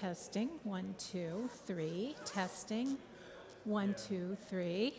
testing. 1, 2, 3. Testing. 1, 2, 3.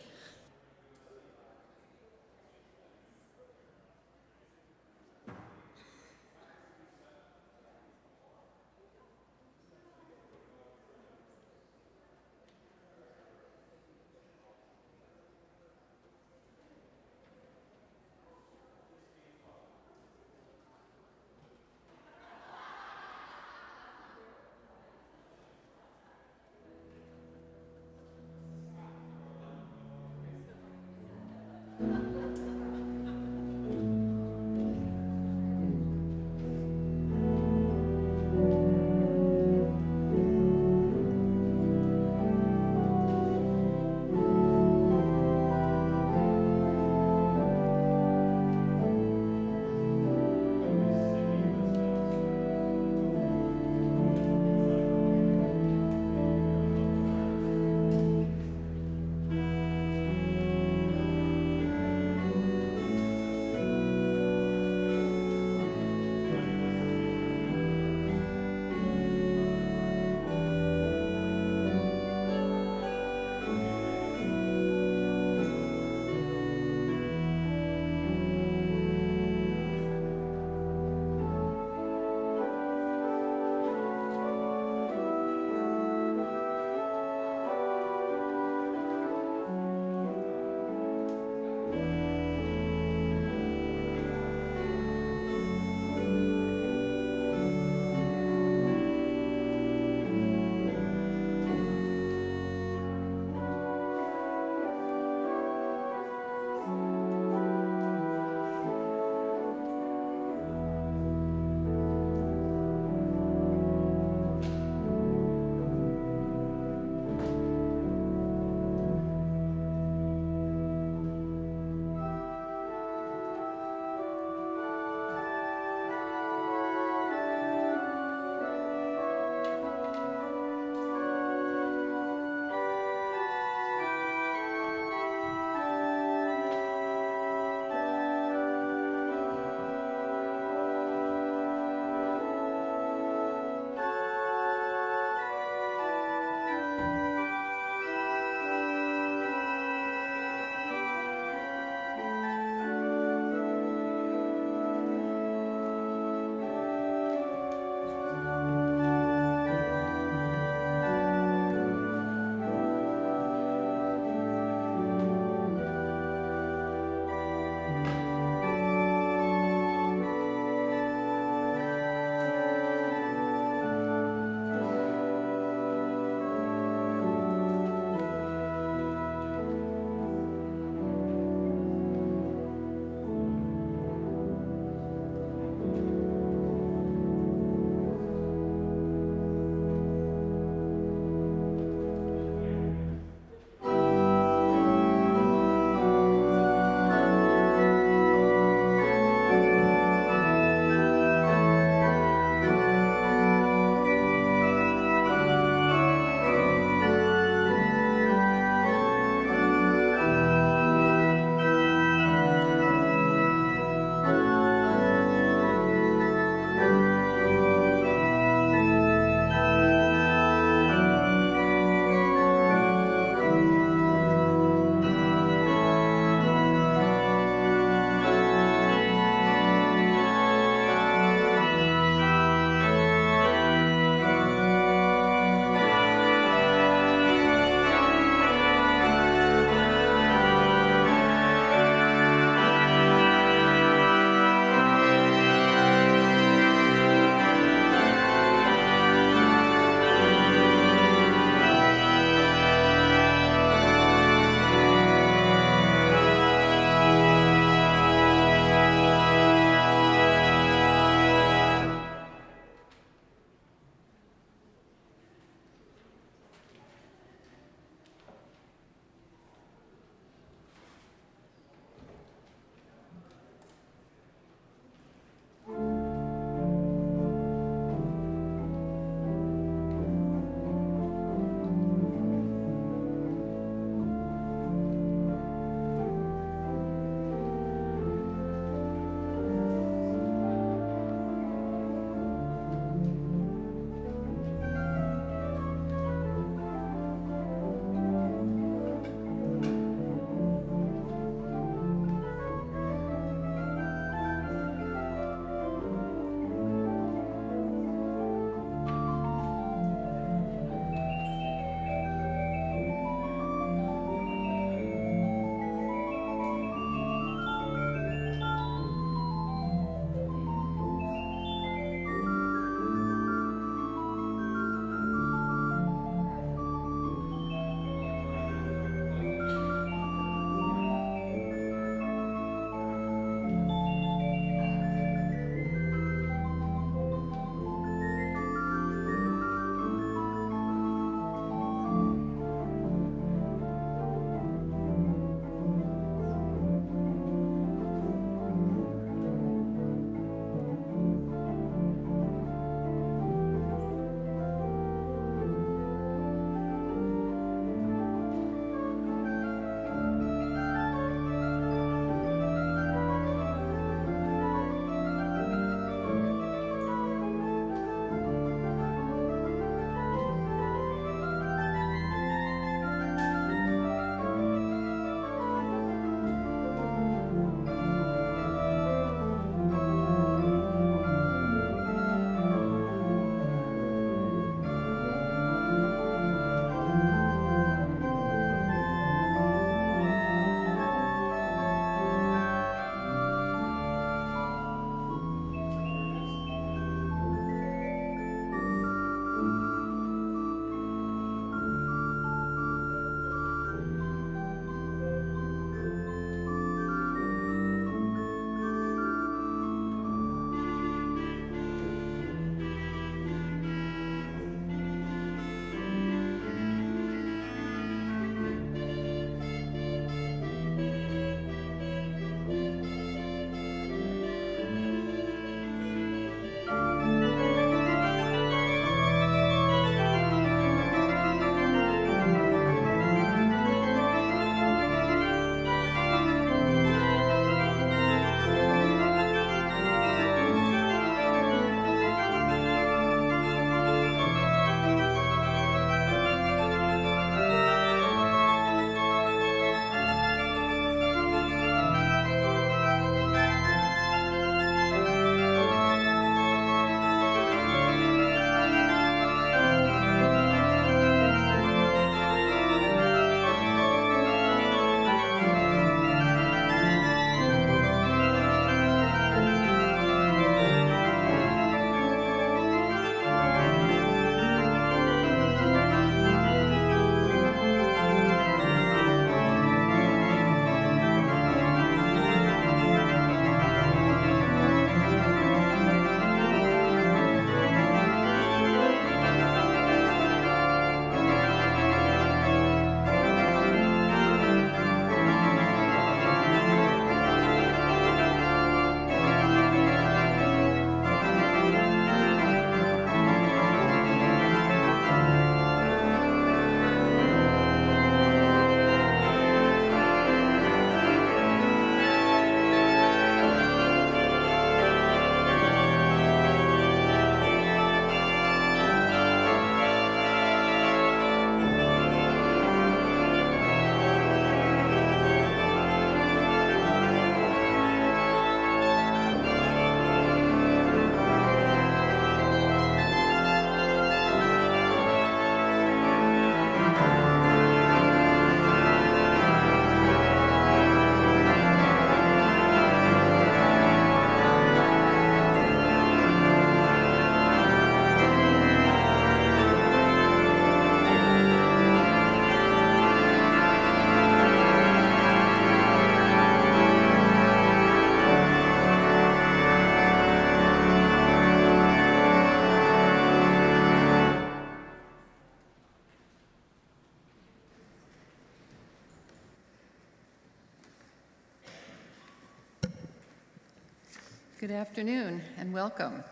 Good afternoon and welcome.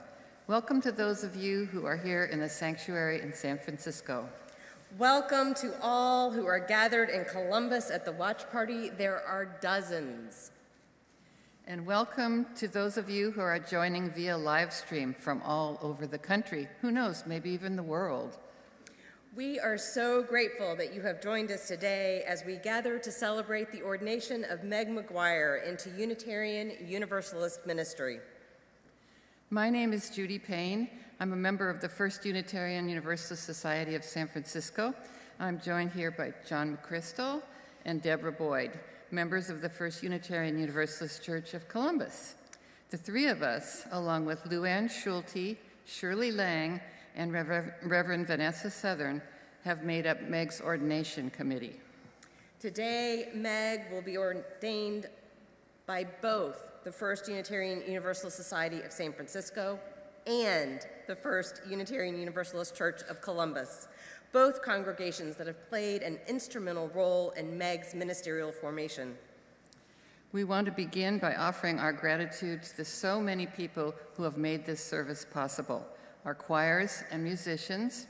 Welcome to those of you who are here in the sanctuary in San Francisco. Welcome to all who are gathered in Columbus at the watch party. There are dozens. And welcome to those of you who are joining via live stream from all over the country. Who knows, maybe even the world. We are so grateful that you have joined us today as we gather to celebrate the ordination of Meg McGuire into Unitarian Universalist ministry. My name is Judy Payne. I'm a member of the First Unitarian Universalist Society of San Francisco. I'm joined here by John McChrystal and Deborah Boyd, members of the First Unitarian Universalist Church of Columbus. The three of us, along with Luann Schulte, Shirley Lang, and Reverend Vanessa Southern, have made up Meg's ordination committee. Today, Meg will be ordained by both the First Unitarian Universalist Society of San Francisco and the First Unitarian Universalist Church of Columbus, both congregations that have played an instrumental role in Meg's ministerial formation. We want to begin by offering our gratitude to the so many people who have made this service possible: our choirs and musicians,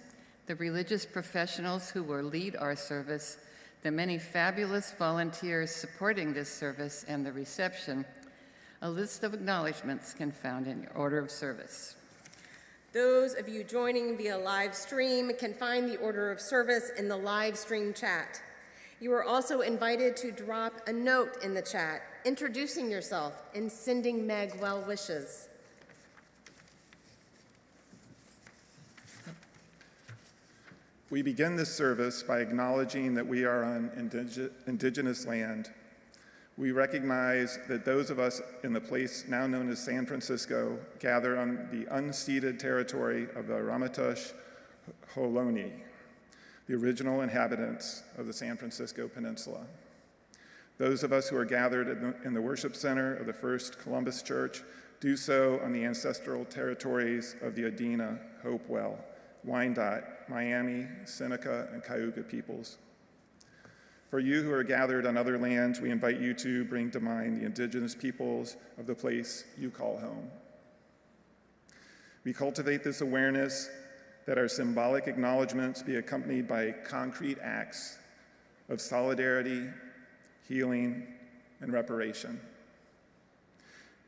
the religious professionals who will lead our service, the many fabulous volunteers supporting this service and the reception. A list of acknowledgments can be found in your order of service. Those of you joining via live stream can find the order of service in the live stream chat. You are also invited to drop a note in the chat, introducing yourself and sending Meg well wishes. We begin this service by acknowledging that we are on indigenous land. We recognize that those of us in the place now known as San Francisco gather on the unceded territory of the Ramaytush Ohlone, the original inhabitants of the San Francisco Peninsula. Those of us who are gathered in the worship center of the First Columbus Church do so on the ancestral territories of the Adena, Hopewell, Wyandotte, Miami, Seneca, and Cayuga peoples. For you who are gathered on other lands, we invite you to bring to mind the indigenous peoples of the place you call home. We cultivate this awareness that our symbolic acknowledgments be accompanied by concrete acts of solidarity, healing, and reparation.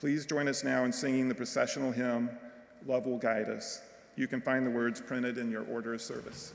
Please join us now in singing the processional hymn, Love Will Guide Us. You can find the words printed in your order of service.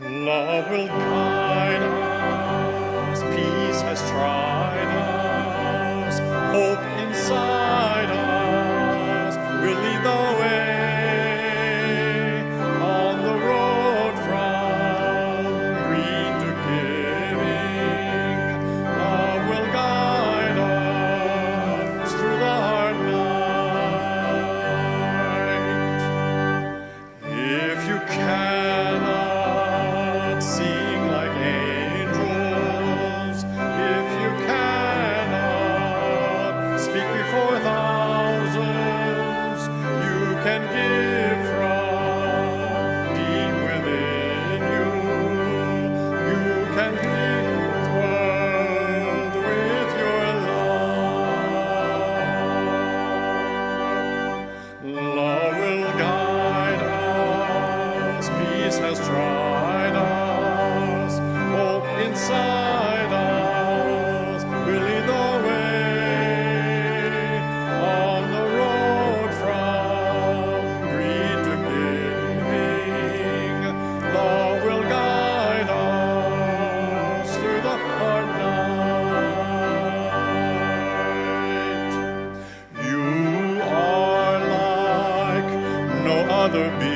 Love will guide us, peace has tried us, hope inside us will lead the way on the road from green to giving. Love will guide us through the hard night. If you cannot sing like angels, if you cannot speak before thousands, you can give from deep within you. You can fill the world with your love. Love will guide us, peace has tried us, hope inside us will lead the way on the road from greed to giving. Love will guide us through the hard night. You are like no other being.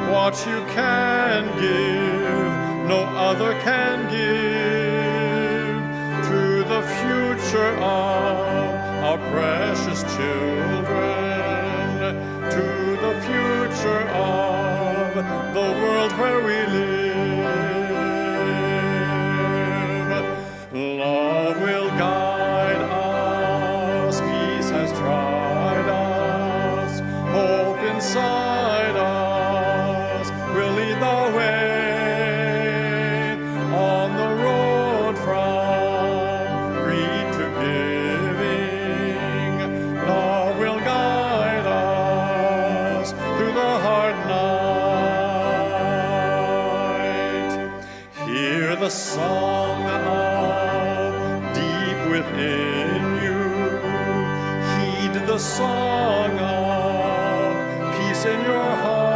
What you can give, no other can give to the future of our precious children, to the future of the world where we live. Love will guide song of peace in your heart.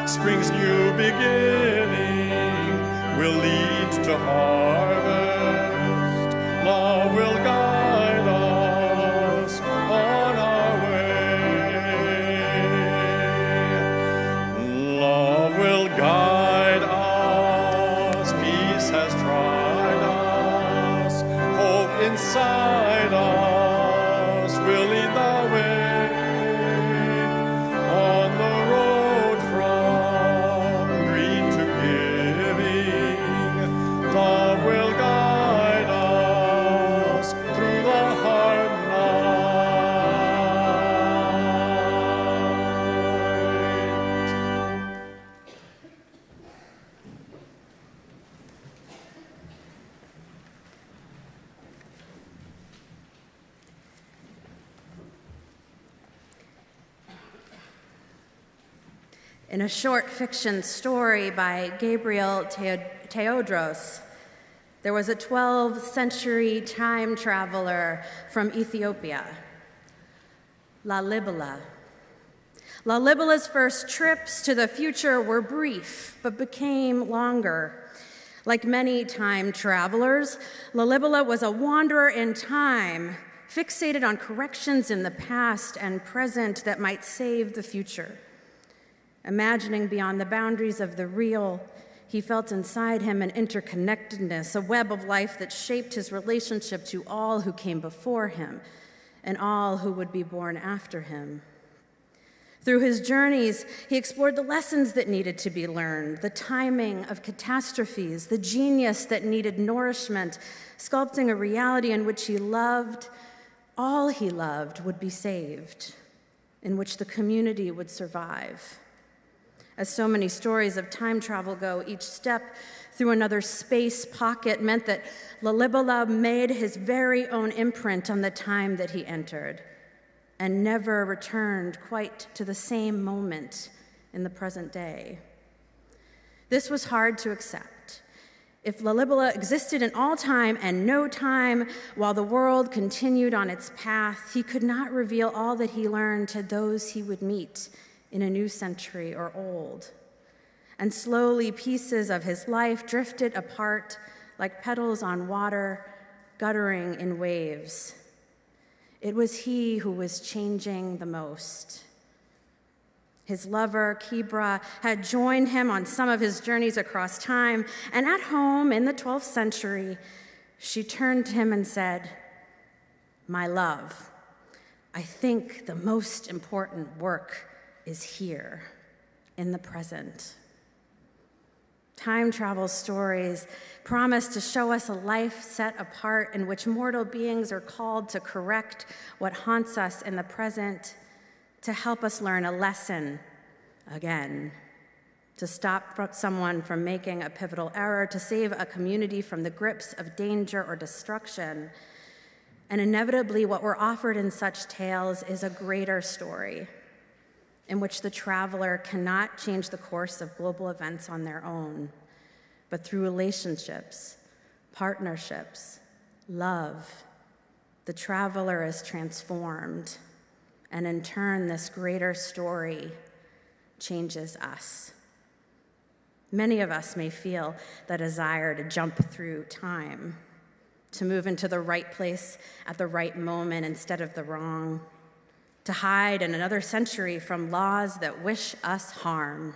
Spring's new beginning will lead to harvest. Love will guide us on our way. Love will guide us. Peace has tried us. Hope inside us will lead the way on the road from green to giving. Love will guide us through the hard night. In a short fiction story by Gabriel Teodros, there was a 12th century time traveler from Ethiopia, Lalibela. Lalibela's first trips to the future were brief, but became longer. Like many time travelers, Lalibela was a wanderer in time, fixated on corrections in the past and present that might save the future. Imagining beyond the boundaries of the real, he felt inside him an interconnectedness, a web of life that shaped his relationship to all who came before him and all who would be born after him. Through his journeys, he explored the lessons that needed to be learned, the timing of catastrophes, the genius that needed nourishment, sculpting a reality in which all he loved would be saved, in which the community would survive. As so many stories of time travel go, each step through another space pocket meant that Lalibela made his very own imprint on the time that he entered and never returned quite to the same moment in the present day. This was hard to accept. If Lalibela existed in all time and no time while the world continued on its path, he could not reveal all that he learned to those he would meet in a new century or old. And slowly pieces of his life drifted apart like petals on water, guttering in waves. It was he who was changing the most. His lover, Kibra, had joined him on some of his journeys across time, and at home in the 12th century, she turned to him and said, "My love, I think the most important work is here, in the present." Time travel stories promise to show us a life set apart in which mortal beings are called to correct what haunts us in the present, to help us learn a lesson again, to stop someone from making a pivotal error, to save a community from the grips of danger or destruction. And inevitably, what we're offered in such tales is a greater story, in which the traveler cannot change the course of global events on their own, but through relationships, partnerships, love, the traveler is transformed, and in turn, this greater story changes us. Many of us may feel the desire to jump through time, to move into the right place at the right moment instead of the wrong, to hide in another century from laws that wish us harm.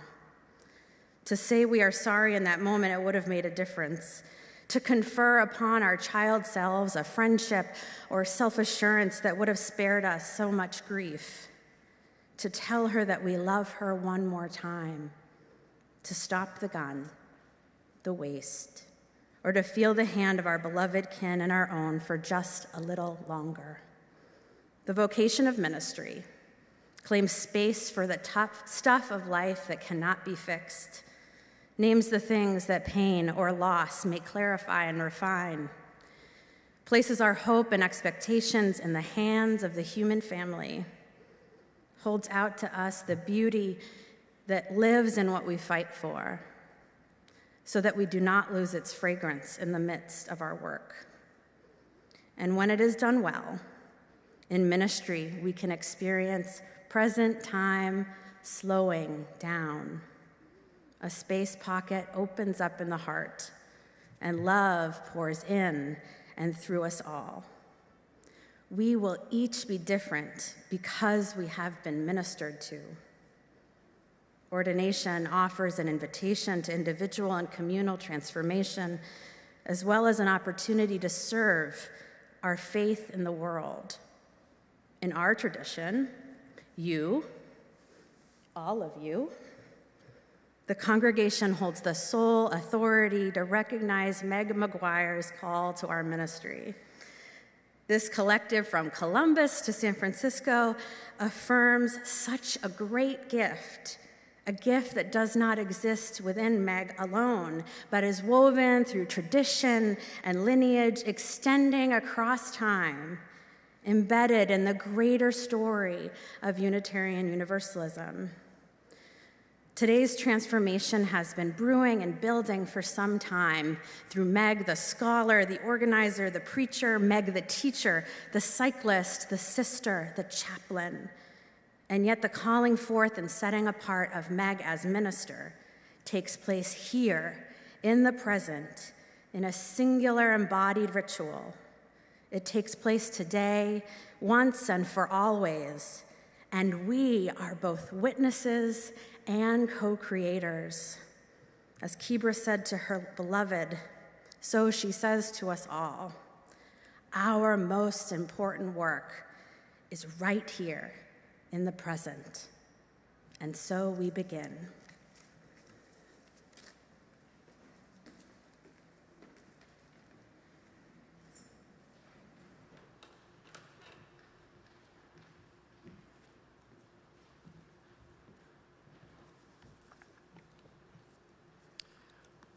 To say we are sorry in that moment, it would have made a difference. To confer upon our child selves a friendship or self-assurance that would have spared us so much grief. To tell her that we love her one more time. To stop the gun, the waste, or to feel the hand of our beloved kin and our own for just a little longer. The vocation of ministry claims space for the tough stuff of life that cannot be fixed, names the things that pain or loss may clarify and refine, places our hope and expectations in the hands of the human family, holds out to us the beauty that lives in what we fight for, so that we do not lose its fragrance in the midst of our work. And when it is done well, In ministry, we can experience present time slowing down. A space pocket opens up in the heart, and love pours in and through us all. We will each be different because we have been ministered to. Ordination offers an invitation to individual and communal transformation, as well as an opportunity to serve our faith in the world. In our tradition, you, all of you, the congregation holds the sole authority to recognize Meg McGuire's call to our ministry. This collective from Columbus to San Francisco affirms such a great gift, a gift that does not exist within Meg alone, but is woven through tradition and lineage, extending across time, embedded in the greater story of Unitarian Universalism. Today's transformation has been brewing and building for some time through Meg the scholar, the organizer, the preacher, Meg the teacher, the cyclist, the sister, the chaplain. And yet the calling forth and setting apart of Meg as minister takes place here, in the present, in a singular embodied ritual. It takes place today, once and for always, and we are both witnesses and co-creators. As Kibra said to her beloved, so she says to us all, our most important work is right here in the present. And so we begin.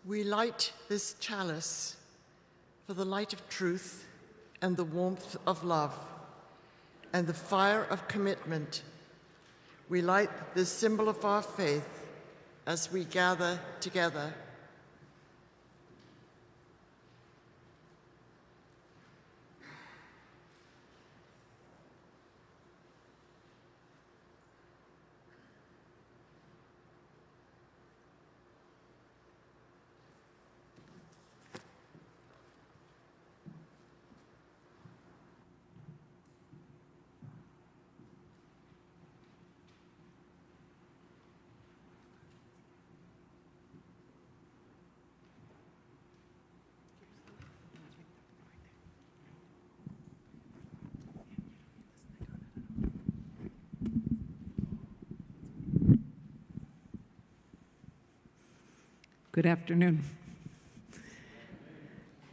We light this chalice for the light of truth and the warmth of love and the fire of commitment. We light this symbol of our faith as we gather together. Good afternoon.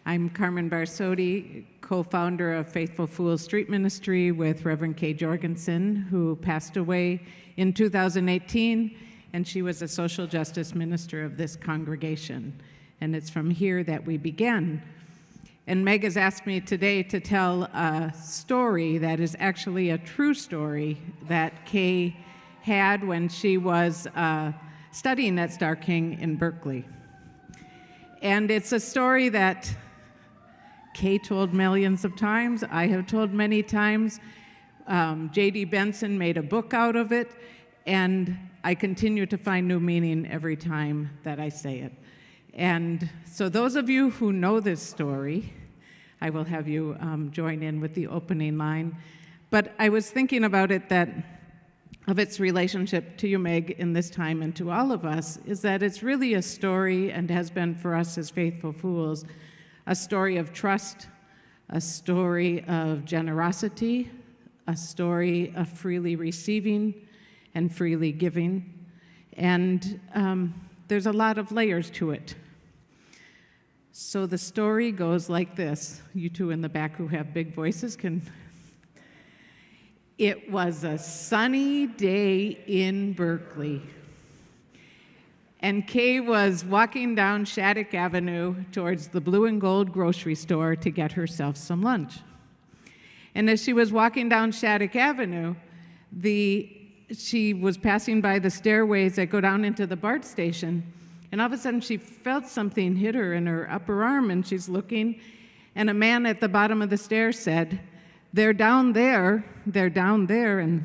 I'm Carmen Barsotti, co-founder of Faithful Fools Street Ministry with Reverend Kay Jorgensen, who passed away in 2018, and she was a social justice minister of this congregation. And it's from here that we began. And Meg has asked me today to tell a story that is actually a true story that Kay had when she was studying at Starr King in Berkeley. And it's a story that Kay told millions of times. I have told many times. J.D. Benson made a book out of it, and I continue to find new meaning every time that I say it. And so those of you who know this story, I will have you join in with the opening line. But I was thinking about it of its relationship to you, Meg, in this time and to all of us, is that it's really a story, and has been for us as Faithful Fools, a story of trust, a story of generosity, a story of freely receiving and freely giving. And there's a lot of layers to it. So the story goes like this. You two in the back who have big voices can... It was a sunny day in Berkeley, and Kay was walking down Shattuck Avenue towards the Blue and Gold grocery store to get herself some lunch. And as she was walking down Shattuck Avenue, she was passing by the stairways that go down into the BART station, and all of a sudden she felt something hit her in her upper arm, and she's looking, and a man at the bottom of the stairs said, they're down there, and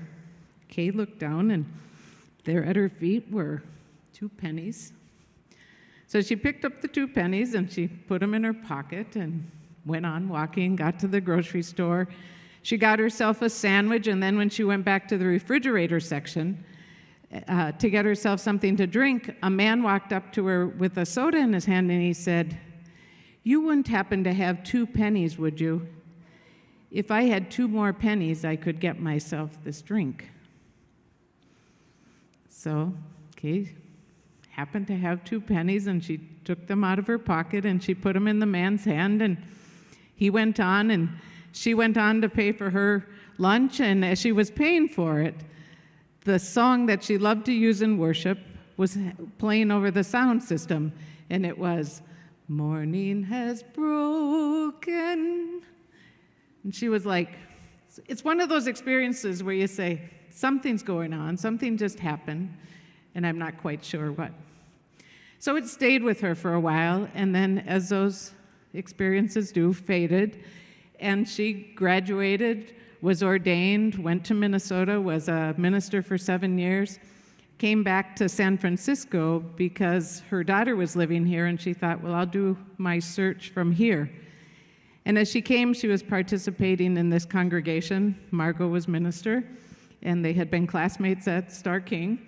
Kay looked down, and there at her feet were 2 pennies. So she picked up the 2 pennies, and she put them in her pocket and went on walking, got to the grocery store. She got herself a sandwich, and then when she went back to the refrigerator section to get herself something to drink, a man walked up to her with a soda in his hand, and he said, "You wouldn't happen to have 2 pennies, would you? If I had 2 more pennies, I could get myself this drink." So Kay happened to have 2 pennies, and she took them out of her pocket, and she put them in the man's hand, and he went on, and she went on to pay for her lunch, and as she was paying for it, the song that she loved to use in worship was playing over the sound system, and it was, "Morning has broken." And she was like, it's one of those experiences where you say, something's going on, something just happened, and I'm not quite sure what. So it stayed with her for a while, and then as those experiences do, faded, and she graduated, was ordained, went to Minnesota, was a minister for 7 years, came back to San Francisco because her daughter was living here, and she thought, well, I'll do my search from here. And as she came, she was participating in this congregation. Margot was minister, and they had been classmates at Star King.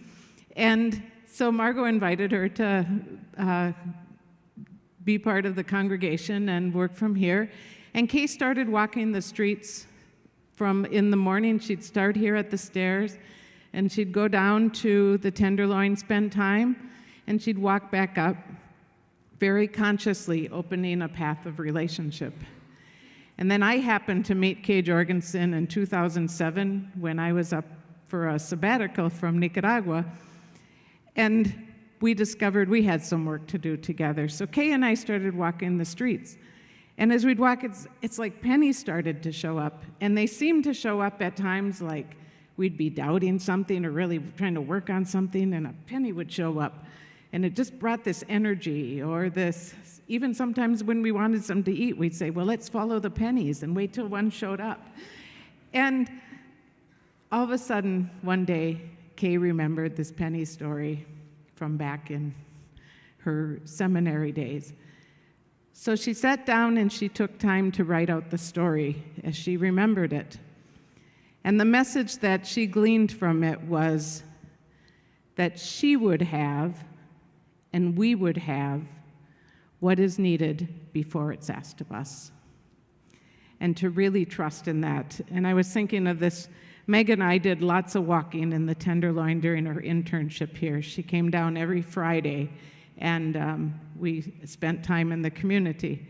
And so Margot invited her to be part of the congregation and work from here. And Kay started walking the streets from in the morning. She'd start here at the stairs, and she'd go down to the Tenderloin, spend time, and she'd walk back up, very consciously opening a path of relationship. And then I happened to meet Kay Jorgensen in 2007 when I was up for a sabbatical from Nicaragua, and we discovered we had some work to do together. So Kay and I started walking the streets. And as we'd walk, it's like pennies started to show up. And they seemed to show up at times like we'd be doubting something or really trying to work on something, and a penny would show up. And it just brought this energy, or this, even sometimes when we wanted something to eat, we'd say, well, let's follow the pennies and wait till one showed up. And all of a sudden, one day, Kay remembered this penny story from back in her seminary days. So she sat down and she took time to write out the story as she remembered it. And the message that she gleaned from it was that she would have and we would have what is needed before it's asked of us. And to really trust in that. And I was thinking of this. Meg and I did lots of walking in the Tenderloin during her internship here. She came down every Friday, and we spent time in the community.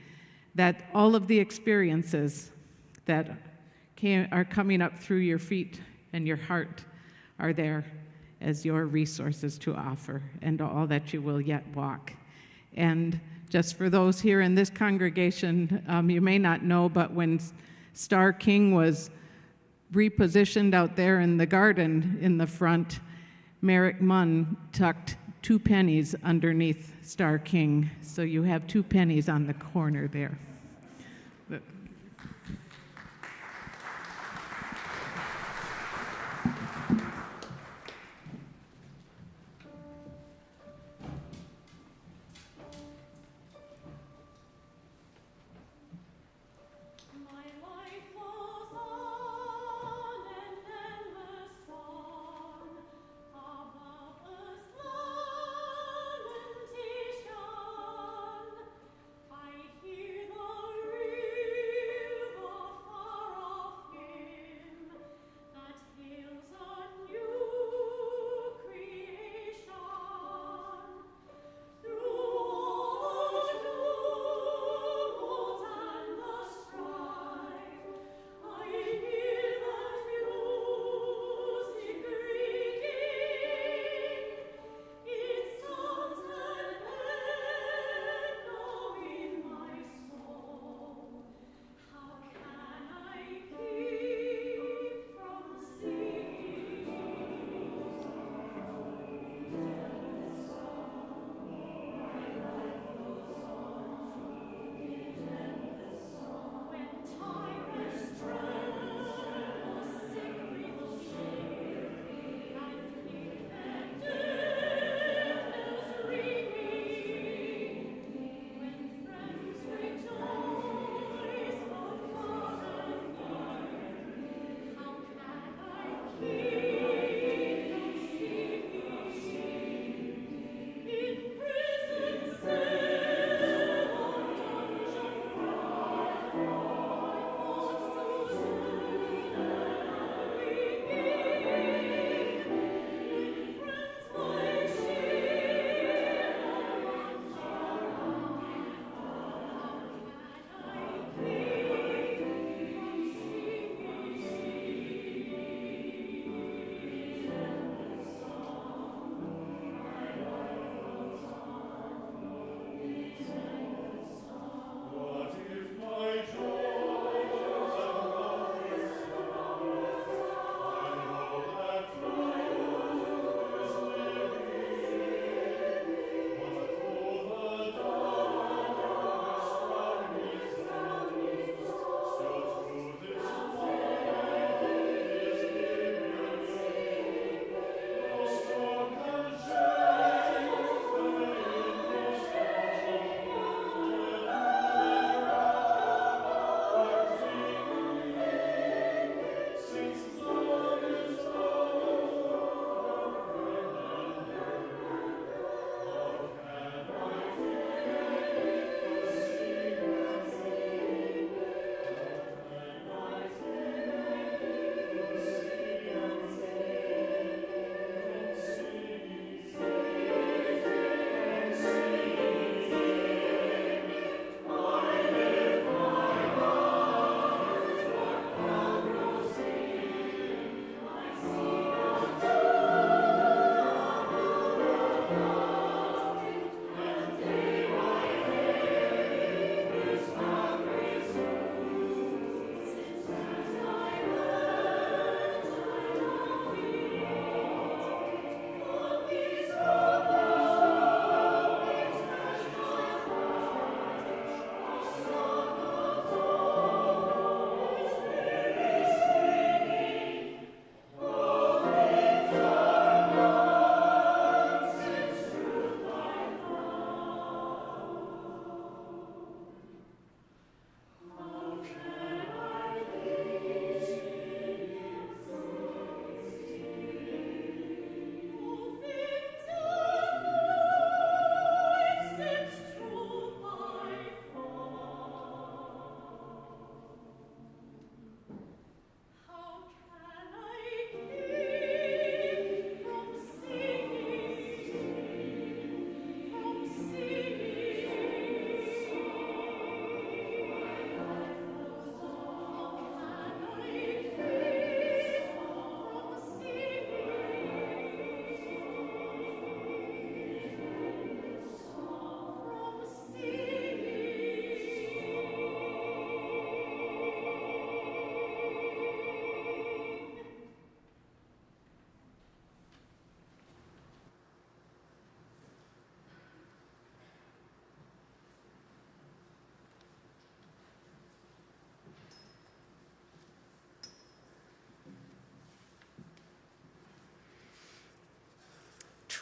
That all of the experiences that are coming up through your feet and your heart are there as your resources to offer, and all that you will yet walk. And just for those here in this congregation, you may not know, but when Star King was repositioned out there in the garden in the front, Merrick Munn tucked 2 pennies underneath Star King. So you have 2 pennies on the corner there.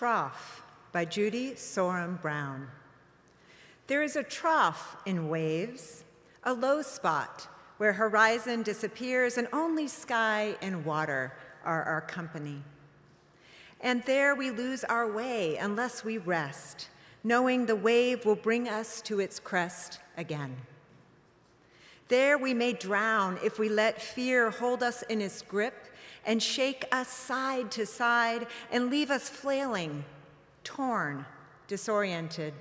Trough by Judy Sorum Brown. There is a trough in waves, a low spot where horizon disappears and only sky and water are our company. And there we lose our way unless we rest, knowing the wave will bring us to its crest again. There we may drown if we let fear hold us in its grip and shake us side to side and leave us flailing, torn, disoriented.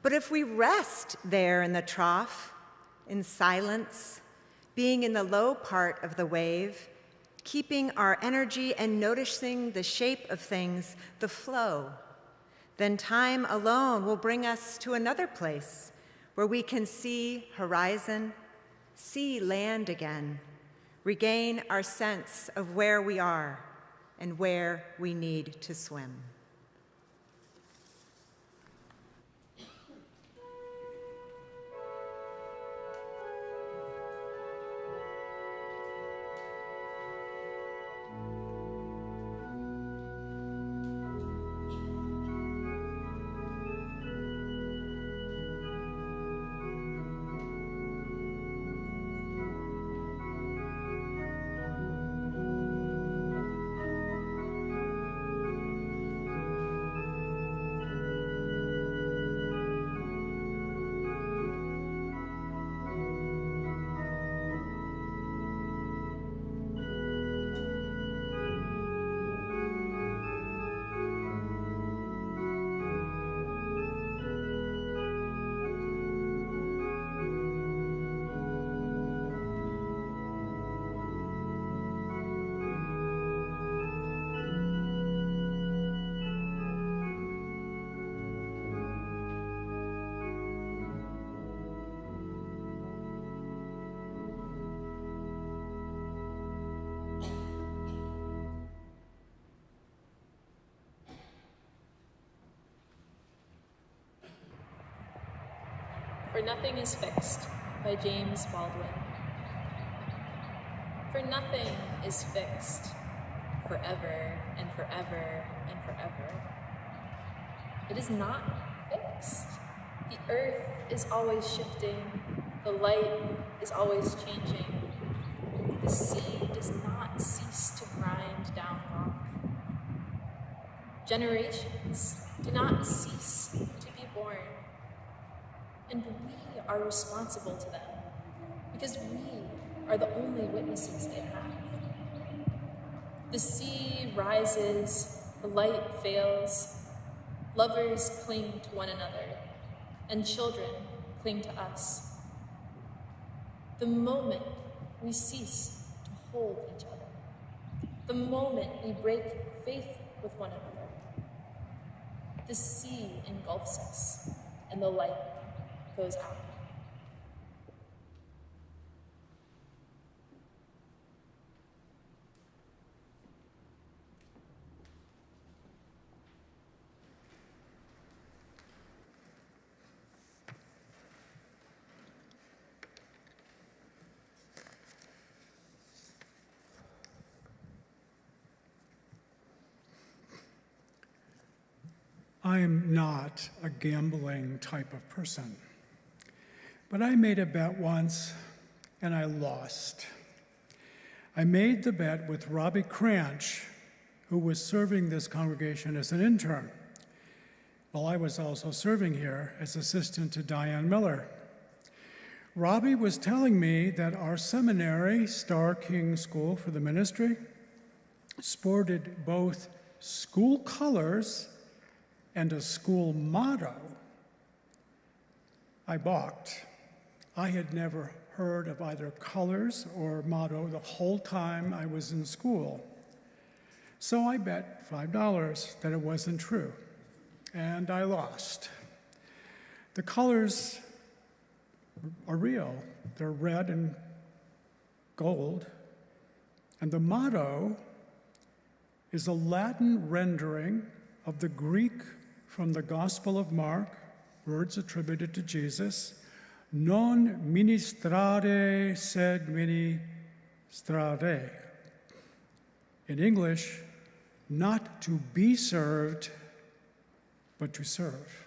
But if we rest there in the trough, in silence, being in the low part of the wave, keeping our energy and noticing the shape of things, the flow, then time alone will bring us to another place where we can see horizon, see land again, regain our sense of where we are and where we need to swim. For Nothing is Fixed by James Baldwin. For nothing is fixed forever and forever and forever. It is not fixed. The earth is always shifting. The light is always changing. The sea does not cease to grind down rock. Generations do not cease to be born. And we are responsible to them because we are the only witnesses they have. The sea rises, the light fails, lovers cling to one another, and children cling to us. The moment we cease to hold each other, the moment we break faith with one another, the sea engulfs us and the light goes out. I am not a gambling type of person, but I made a bet once and I lost. I made the bet with Robbie Cranch, who was serving this congregation as an intern, while I was also serving here as assistant to Diane Miller. Robbie was telling me that our seminary, Star King School for the Ministry, sported both school colors and a school motto. I balked. I had never heard of either colors or motto the whole time I was in school. So I bet $5 that it wasn't true, and I lost. The colors are real. They're red and gold, and the motto is a Latin rendering of the Greek from the Gospel of Mark, words attributed to Jesus, non ministrare sed ministrare. In English, not to be served, but to serve.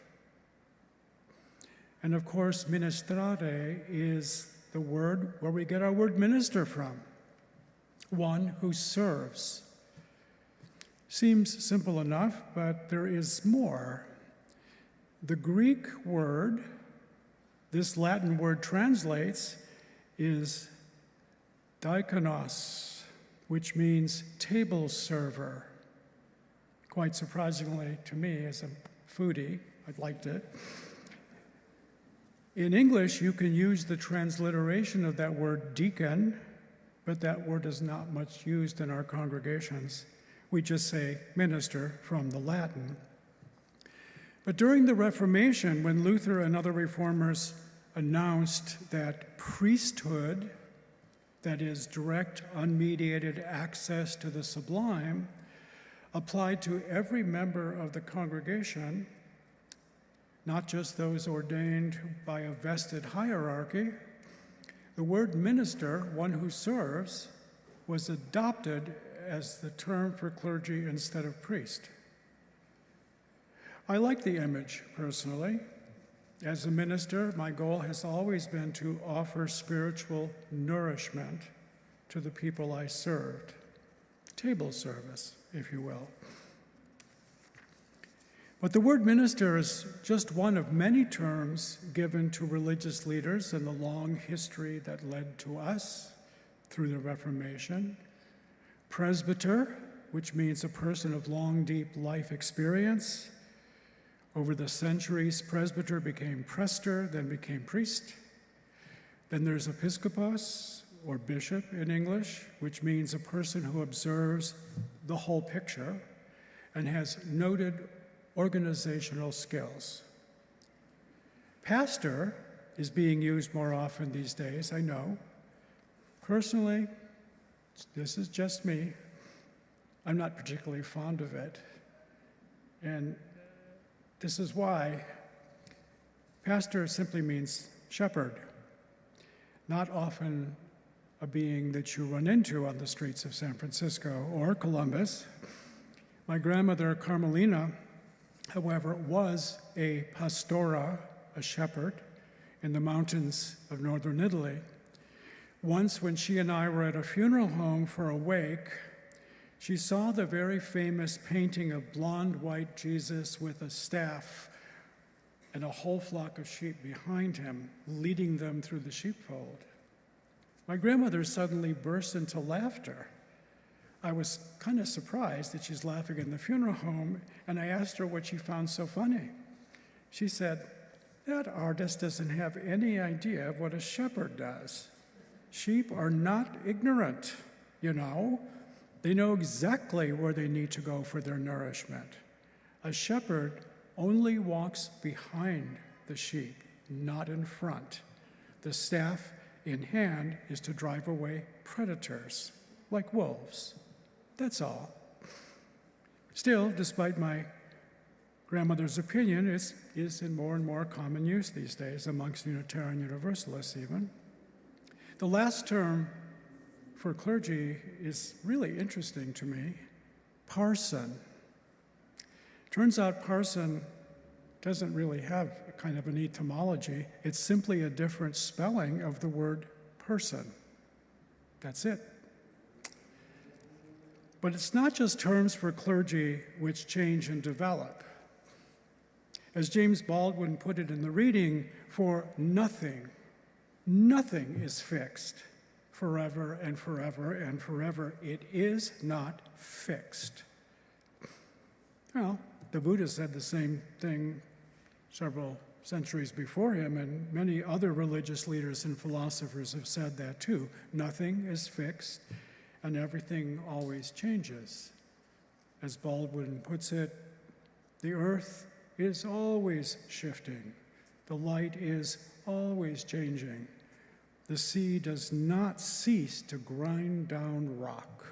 And of course, ministrare is the word where we get our word minister from, one who serves. Seems simple enough, but there is more. The Greek word this Latin word translates is diakonos, which means table server. Quite surprisingly to me as a foodie, I liked it. In English, you can use the transliteration of that word deacon, but that word is not much used in our congregations. We just say minister from the Latin. But during the Reformation, when Luther and other reformers announced that priesthood, that is, direct, unmediated access to the sublime, applied to every member of the congregation, not just those ordained by a vested hierarchy, the word minister, one who serves, was adopted as the term for clergy instead of priest. I like the image, personally. As a minister, my goal has always been to offer spiritual nourishment to the people I served. Table service, if you will. But the word minister is just one of many terms given to religious leaders in the long history that led to us through the Reformation. Presbyter, which means a person of long, deep life experience. Over the centuries, presbyter became prester, then became priest. Then there's episkopos, or bishop in English, which means a person who observes the whole picture and has noted organizational skills. Pastor is being used more often these days, I know. Personally, this is just me. I'm not particularly fond of it. And this is why. Pastor simply means shepherd, not often a being that you run into on the streets of San Francisco or Columbus. My grandmother, Carmelina, however, was a pastora, a shepherd, in the mountains of northern Italy. Once, when she and I were at a funeral home for a wake, she saw the very famous painting of blonde white Jesus with a staff and a whole flock of sheep behind him, leading them through the sheepfold. My grandmother suddenly burst into laughter. I was kind of surprised that she's laughing in the funeral home, and I asked her what she found so funny. She said, "That artist doesn't have any idea of what a shepherd does. Sheep are not ignorant, you know. They know exactly where they need to go for their nourishment. A shepherd only walks behind the sheep, not in front. The staff in hand is to drive away predators, like wolves. That's all." Still, despite my grandmother's opinion, it is in more and more common use these days amongst Unitarian Universalists even. The last term for clergy is really interesting to me, parson. Turns out parson doesn't really have a kind of an etymology. It's simply a different spelling of the word person. That's it. But it's not just terms for clergy which change and develop. As James Baldwin put it in the reading, for nothing is fixed forever and forever and forever. It is not fixed. Well, the Buddha said the same thing several centuries before him, and many other religious leaders and philosophers have said that too. Nothing is fixed, and everything always changes. As Baldwin puts it, the earth is always shifting. The light is always changing. The sea does not cease to grind down rock.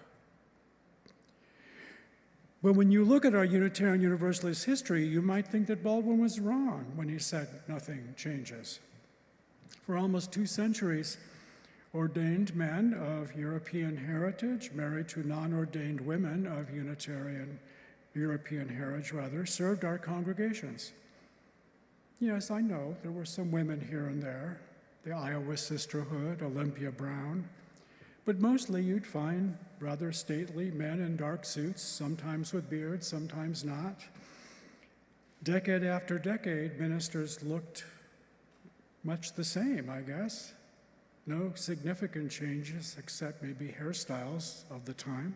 But when you look at our Unitarian Universalist history, you might think that Baldwin was wrong when he said nothing changes. For almost 2 centuries, ordained men of European heritage, married to non-ordained women of European heritage, served our congregations. Yes, I know, there were some women here and there, the Iowa Sisterhood, Olympia Brown, but mostly you'd find rather stately men in dark suits, sometimes with beards, sometimes not. Decade after decade, ministers looked much the same, I guess. No significant changes except maybe hairstyles of the time.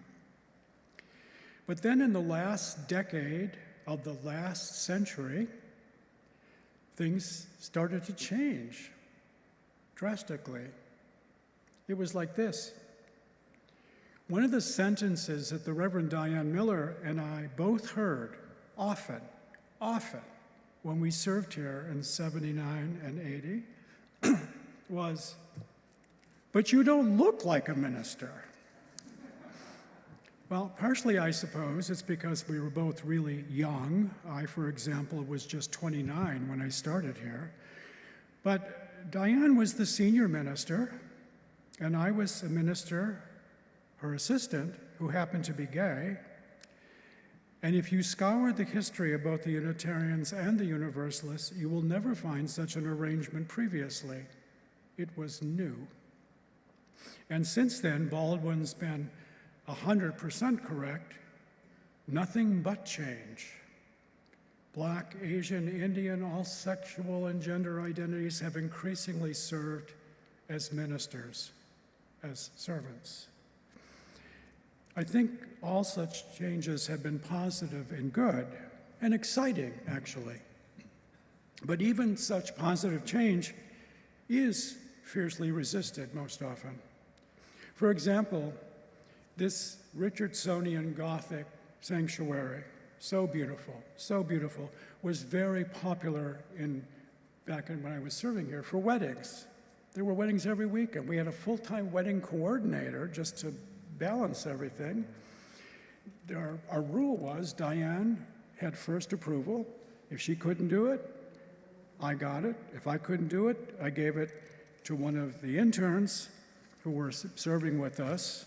But then in the last decade of the last century, things started to change drastically. It was like this. One of the sentences that the Reverend Diane Miller and I both heard often, when we served here in 79 and 80 was, "But you don't look like a minister." Well, partially, I suppose, it's because we were both really young. I, for example, was just 29 when I started here. But Diane was the senior minister, and I was a minister, her assistant, who happened to be gay. And if you scour the history of both the Unitarians and the Universalists, you will never find such an arrangement previously. It was new. And since then, Baldwin's been 100% correct. Nothing but change. Black, Asian, Indian, all sexual and gender identities have increasingly served as ministers, as servants. I think all such changes have been positive and good, and exciting, actually. But even such positive change is fiercely resisted most often. For example, this Richardsonian Gothic sanctuary, so beautiful, was very popular back when I was serving here for weddings. There were weddings every weekend. We had a full-time wedding coordinator just to balance everything. Our rule was Diane had first approval. If she couldn't do it, I got it. If I couldn't do it, I gave it to one of the interns who were serving with us,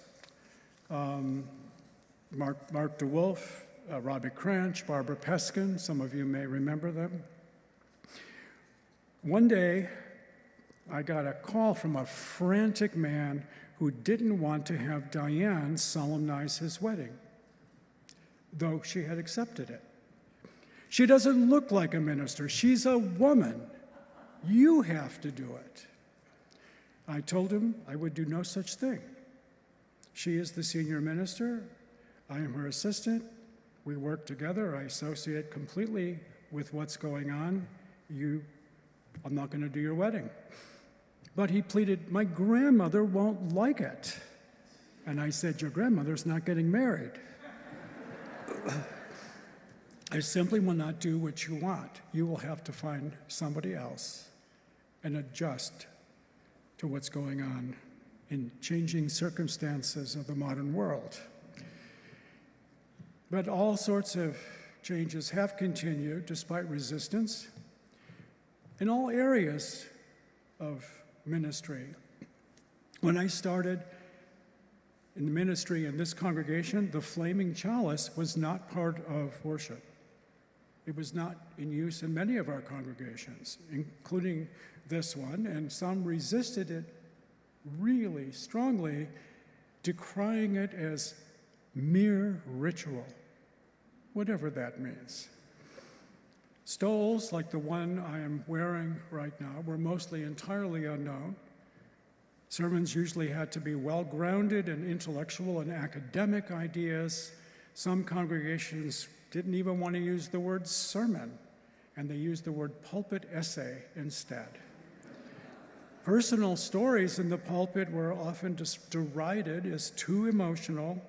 Mark DeWolf, Robbie Cranch, Barbara Peskin. Some of you may remember them. One day, I got a call from a frantic man who didn't want to have Diane solemnize his wedding, though she had accepted it. "She doesn't look like a minister. She's a woman. You have to do it." I told him I would do no such thing. She is the senior minister. I am her assistant. We work together. I associate completely with what's going on. I'm not going to do your wedding. But he pleaded, "My grandmother won't like it." And I said, "Your grandmother's not getting married." I simply will not do what you want. You will have to find somebody else and adjust to what's going on in changing circumstances of the modern world. But all sorts of changes have continued despite resistance in all areas of ministry. When I started in the ministry in this congregation, the flaming chalice was not part of worship. It was not in use in many of our congregations, including this one, and some resisted it really strongly, decrying it as mere ritual, whatever that means. Stoles, like the one I am wearing right now, were mostly entirely unknown. Sermons usually had to be well-grounded in intellectual and academic ideas. Some congregations didn't even want to use the word sermon, and they used the word pulpit essay instead. Personal stories in the pulpit were often derided as too emotional,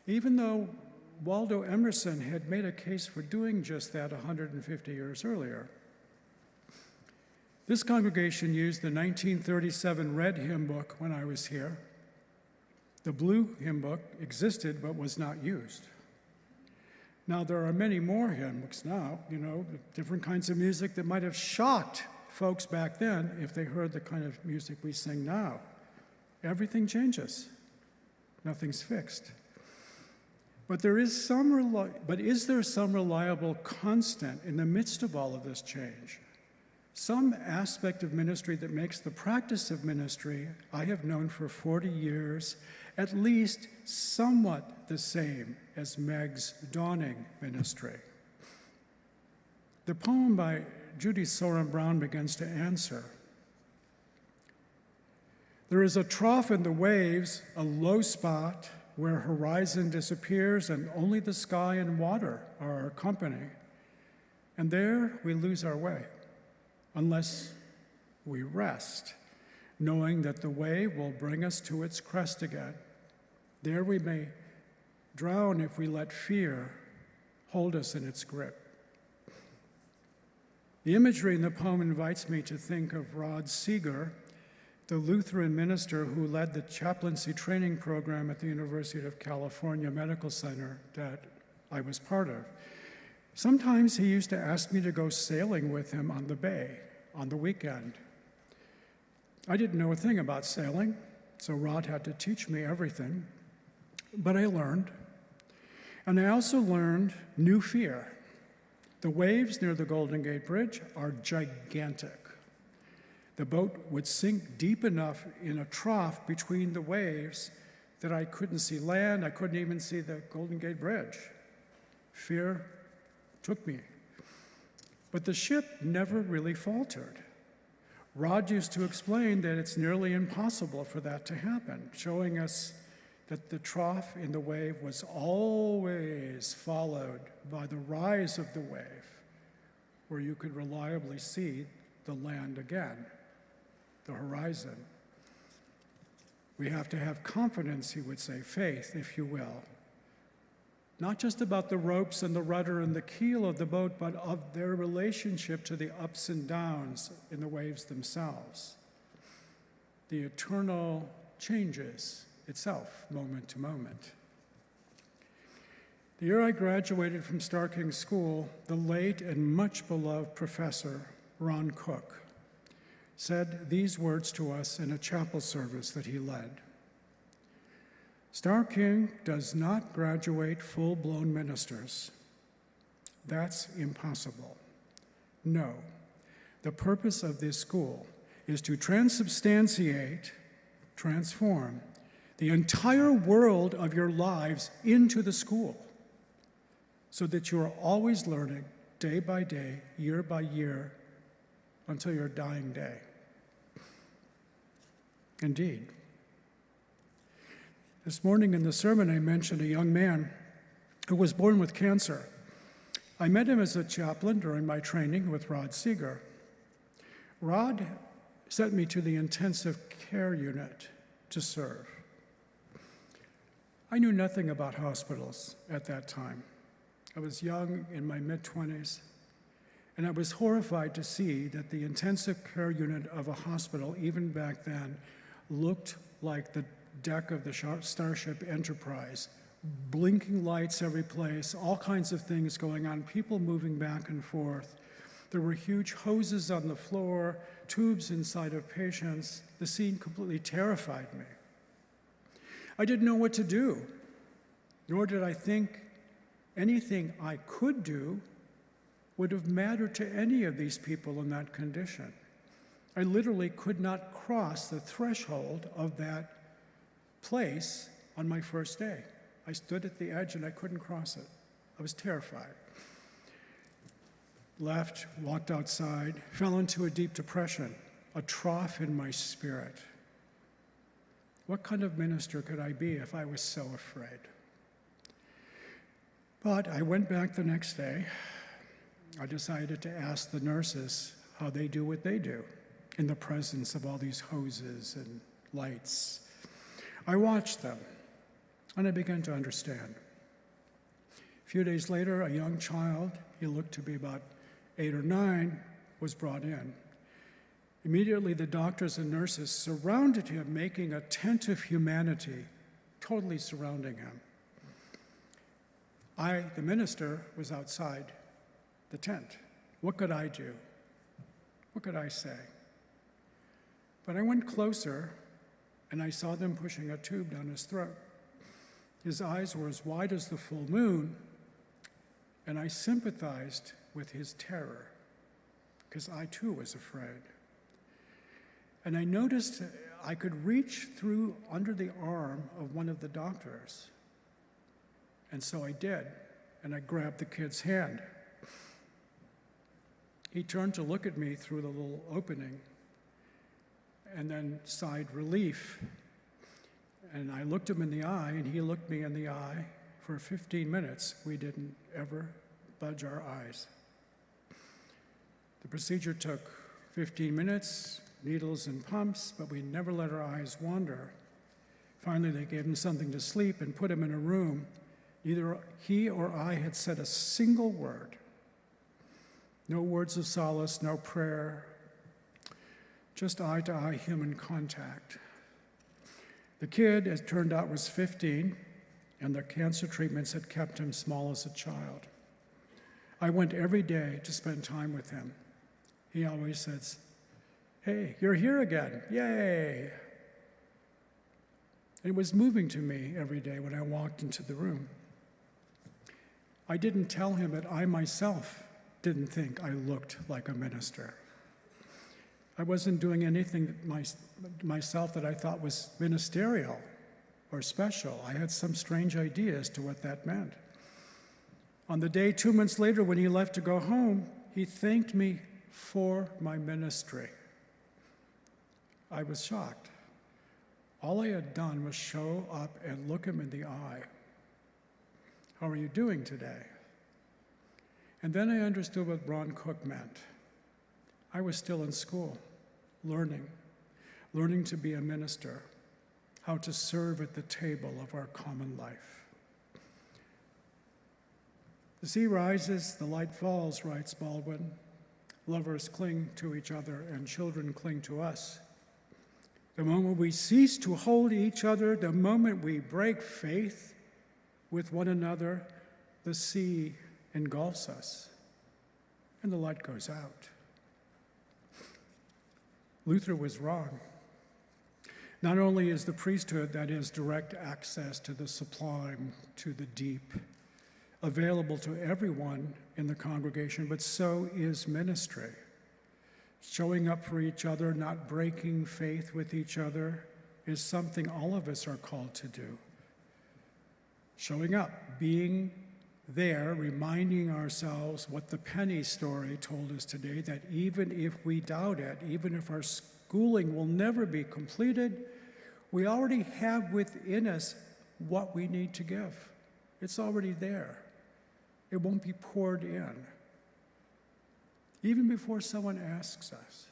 even though Waldo Emerson had made a case for doing just that 150 years earlier. This congregation used the 1937 red hymn book when I was here. The blue hymn book existed but was not used. Now, there are many more hymn books now, different kinds of music that might have shocked folks back then if they heard the kind of music we sing now. everything changes. Nothing's fixed. But is there some reliable constant in the midst of all of this change? Some aspect of ministry that makes the practice of ministry I have known for 40 years at least somewhat the same as Meg's dawning ministry. The poem by Judy Soren Brown begins to answer. There is a trough in the waves, a low spot where horizon disappears and only the sky and water are our company. And there we lose our way, unless we rest, knowing that the wave will bring us to its crest again. There we may drown if we let fear hold us in its grip. The imagery in the poem invites me to think of Rod Seeger, the Lutheran minister who led the chaplaincy training program at the University of California Medical Center that I was part of. Sometimes he used to ask me to go sailing with him on the bay on the weekend. I didn't know a thing about sailing, so Rod had to teach me everything, but I learned. And I also learned new fear. The waves near the Golden Gate Bridge are gigantic. The boat would sink deep enough in a trough between the waves that I couldn't see land. I couldn't even see the Golden Gate Bridge. Fear took me. But the ship never really faltered. Rod used to explain that it's nearly impossible for that to happen, showing us that the trough in the wave was always followed by the rise of the wave, where you could reliably see the land again, the horizon. We have to have confidence, he would say, faith, if you will. Not just about the ropes and the rudder and the keel of the boat, but of their relationship to the ups and downs in the waves themselves. The eternal changes itself, moment to moment. The year I graduated from Starr King School, the late and much beloved professor, Ron Cook, said these words to us in a chapel service that he led. Starr King does not graduate full-blown ministers. That's impossible. No, the purpose of this school is to transubstantiate, transform, the entire world of your lives into the school so that you are always learning day by day, year by year, until your dying day. Indeed. This morning in the sermon, I mentioned a young man who was born with cancer. I met him as a chaplain during my training with Rod Seeger. Rod sent me to the intensive care unit to serve. I knew nothing about hospitals at that time. I was young, in my mid-20s, and I was horrified to see that the intensive care unit of a hospital, even back then, looked like the deck of the Starship Enterprise. Blinking lights every place, all kinds of things going on, people moving back and forth. There were huge hoses on the floor, tubes inside of patients. The scene completely terrified me. I didn't know what to do, nor did I think anything I could do would have mattered to any of these people in that condition. I literally could not cross the threshold of that place on my first day. I stood at the edge and I couldn't cross it. I was terrified. Left, walked outside, fell into a deep depression, a trough in my spirit. What kind of minister could I be if I was so afraid? But I went back the next day. I decided to ask the nurses how they do what they do in the presence of all these hoses and lights. I watched them, and I began to understand. A few days later, a young child, he looked to be about 8 or 9, was brought in. Immediately, the doctors and nurses surrounded him, making a tent of humanity, totally surrounding him. I, the minister, was outside the tent. What could I do? What could I say? But I went closer and I saw them pushing a tube down his throat. His eyes were as wide as the full moon, and I sympathized with his terror, because I too was afraid. And I noticed I could reach through under the arm of one of the doctors. And so I did, and I grabbed the kid's hand. He turned to look at me through the little opening and then sighed relief. And I looked him in the eye, and he looked me in the eye. For 15 minutes, we didn't ever budge our eyes. The procedure took 15 minutes, needles and pumps, but we never let our eyes wander. Finally, they gave him something to sleep and put him in a room. Neither he or I had said a single word. No words of solace, no prayer, just eye-to-eye human contact. The kid, as it turned out, was 15, and the cancer treatments had kept him small as a child. I went every day to spend time with him. He always says, "Hey, you're here again, yay!" It was moving to me every day when I walked into the room. I didn't tell him that I myself didn't think I looked like a minister. I wasn't doing anything myself that I thought was ministerial or special. I had some strange idea as to what that meant. On the day 2 months later when he left to go home, he thanked me for my ministry. I was shocked. All I had done was show up and look him in the eye. "How are you doing today?" And then I understood what Ron Cook meant. I was still in school, learning to be a minister, how to serve at the table of our common life. "The sea rises, the light falls," writes Baldwin. "Lovers cling to each other and children cling to us. The moment we cease to hold each other, the moment we break faith with one another, the sea engulfs us and the light goes out." Luther was wrong. Not only is the priesthood, that is, direct access to the sublime, to the deep, available to everyone in the congregation, but so is ministry. Showing up for each other, not breaking faith with each other, is something all of us are called to do. Showing up, being there, reminding ourselves what the Penny story told us today, that even if we doubt it, even if our schooling will never be completed, we already have within us what we need to give. It's already there. It won't be poured in, even before someone asks us.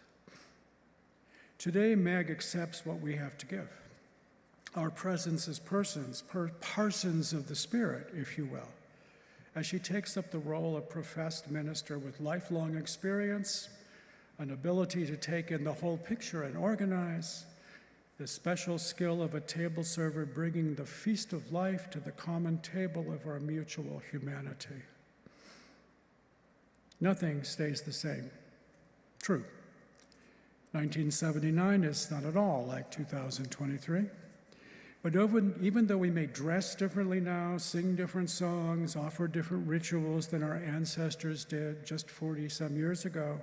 Today, Meg accepts what we have to give. Our presence as parsons of the Spirit, if you will, as she takes up the role of professed minister with lifelong experience, an ability to take in the whole picture and organize, the special skill of a table server bringing the feast of life to the common table of our mutual humanity. Nothing stays the same. True. 1979 is not at all like 2023. But even though we may dress differently now, sing different songs, offer different rituals than our ancestors did just 40-some years ago,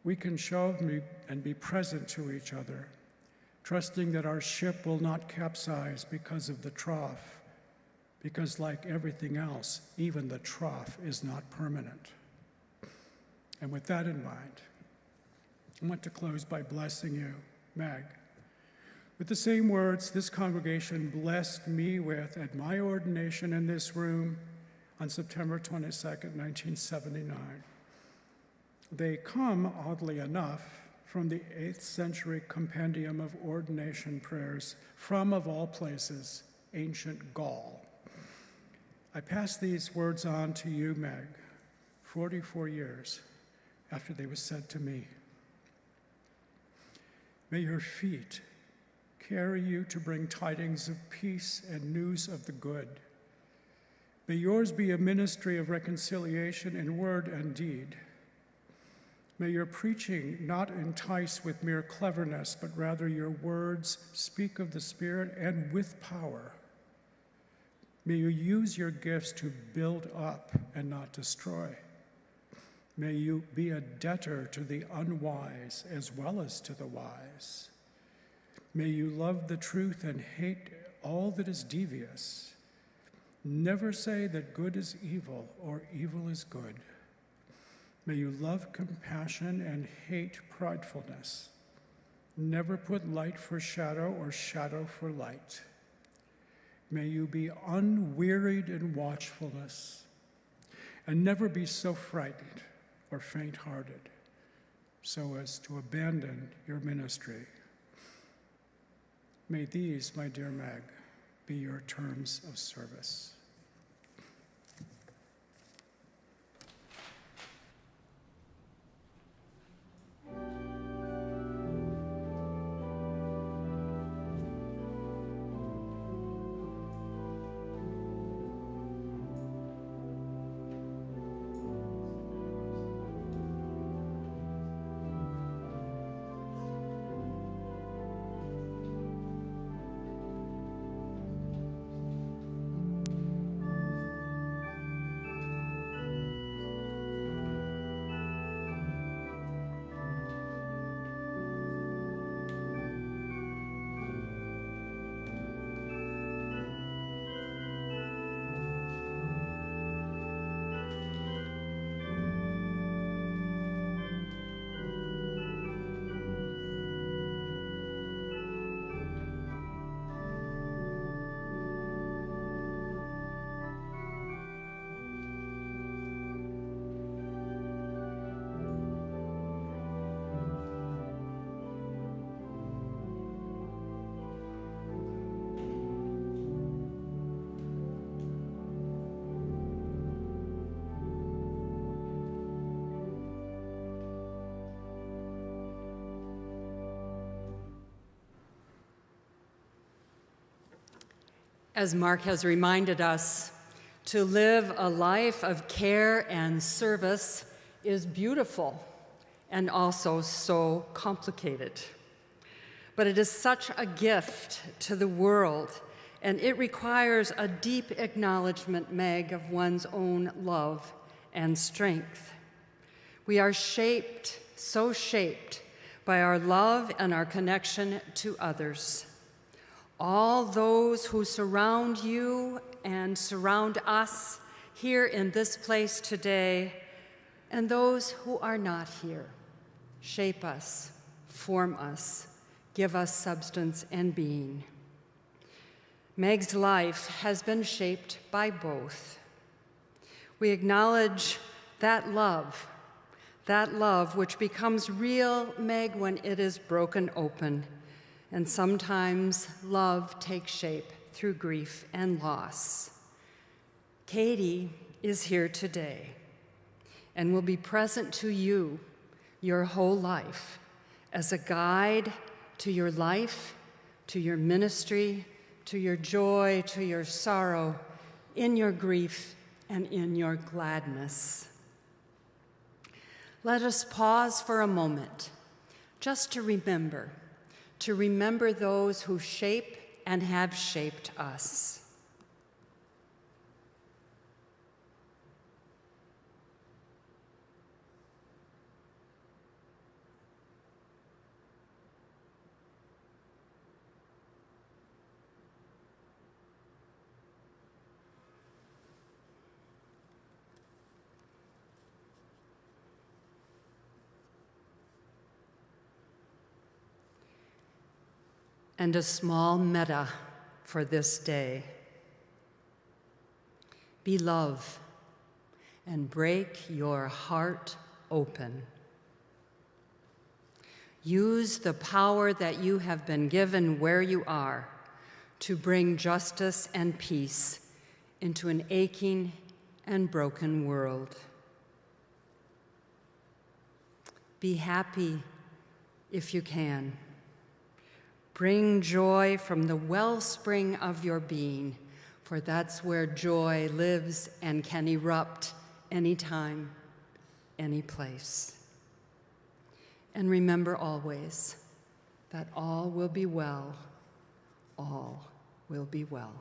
we can show up and be present to each other, trusting that our ship will not capsize because of the trough, because like everything else, even the trough is not permanent. And with that in mind, I want to close by blessing you, Meg, with the same words this congregation blessed me with at my ordination in this room on September 22nd, 1979. They come, oddly enough, from the 8th century compendium of ordination prayers from, of all places, ancient Gaul. I pass these words on to you, Meg, 44 years after they were said to me. May your feet carry you to bring tidings of peace and news of the good. May yours be a ministry of reconciliation in word and deed. May your preaching not entice with mere cleverness, but rather your words speak of the Spirit and with power. May you use your gifts to build up and not destroy. May you be a debtor to the unwise as well as to the wise. May you love the truth and hate all that is devious. Never say that good is evil or evil is good. May you love compassion and hate pridefulness. Never put light for shadow or shadow for light. May you be unwearied in watchfulness, and never be so frightened or faint-hearted so as to abandon your ministry. May these, my dear Meg, be your terms of service. As Mark has reminded us, to live a life of care and service is beautiful and also so complicated. But it is such a gift to the world, and it requires a deep acknowledgement, Meg, of one's own love and strength. We are shaped, so shaped, by our love and our connection to others. All those who surround you and surround us here in this place today, and those who are not here, shape us, form us, give us substance and being. Meg's life has been shaped by both. We acknowledge that love which becomes real, Meg, when it is broken open. And sometimes love takes shape through grief and loss. Katie is here today and will be present to you your whole life as a guide to your life, to your ministry, to your joy, to your sorrow, in your grief and in your gladness. Let us pause for a moment just to remember those who shape and have shaped us. And a small meta for this day. Be love and break your heart open. Use the power that you have been given where you are to bring justice and peace into an aching and broken world. Be happy if you can. Bring joy from the wellspring of your being, for that's where joy lives and can erupt anytime, any place. And remember always that all will be well. All will be well.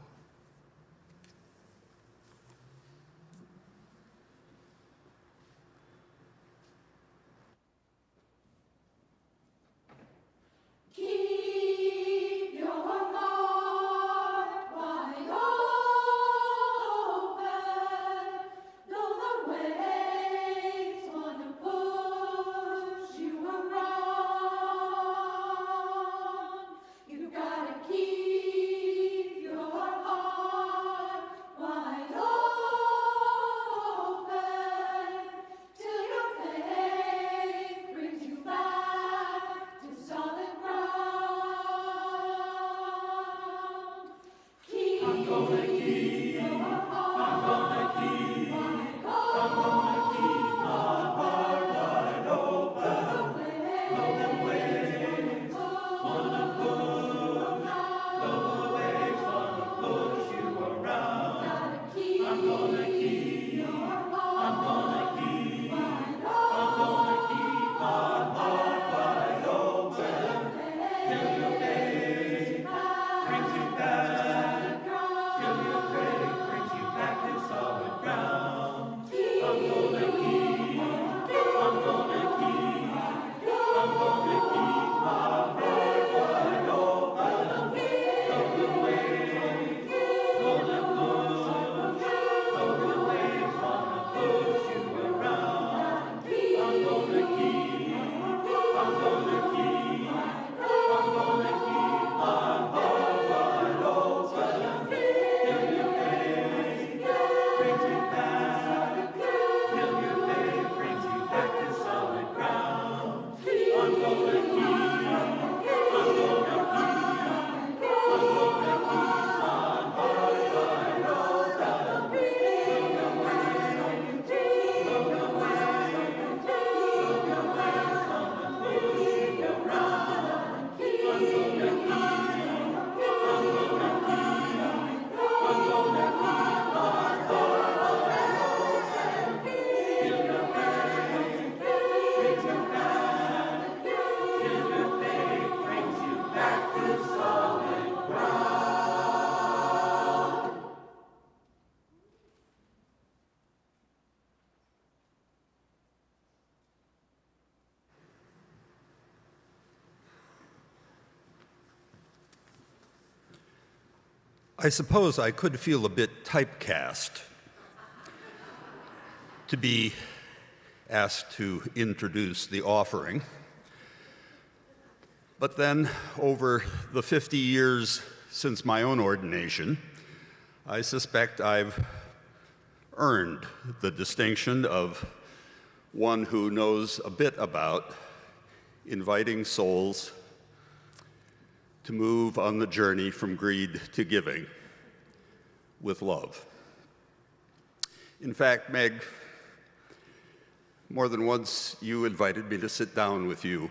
I suppose I could feel a bit typecast to be asked to introduce the offering. But then, over the 50 years since my own ordination, I suspect I've earned the distinction of one who knows a bit about inviting souls to move on the journey from greed to giving with love. In fact, Meg, more than once you invited me to sit down with you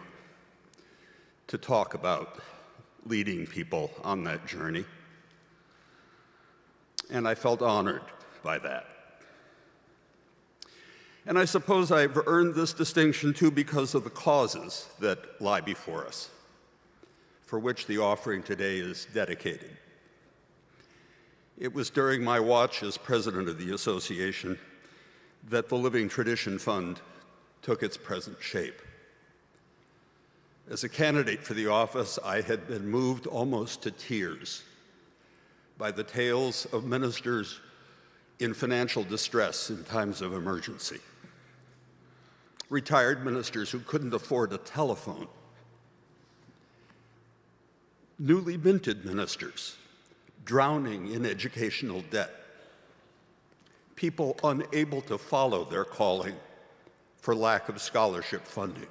to talk about leading people on that journey, and I felt honored by that. And I suppose I've earned this distinction too because of the causes that lie before us, for which the offering today is dedicated. It was during my watch as president of the association that the Living Tradition Fund took its present shape. As a candidate for the office, I had been moved almost to tears by the tales of ministers in financial distress in times of emergency. Retired ministers who couldn't afford a telephone. Newly minted ministers drowning in educational debt. People unable to follow their calling for lack of scholarship funding.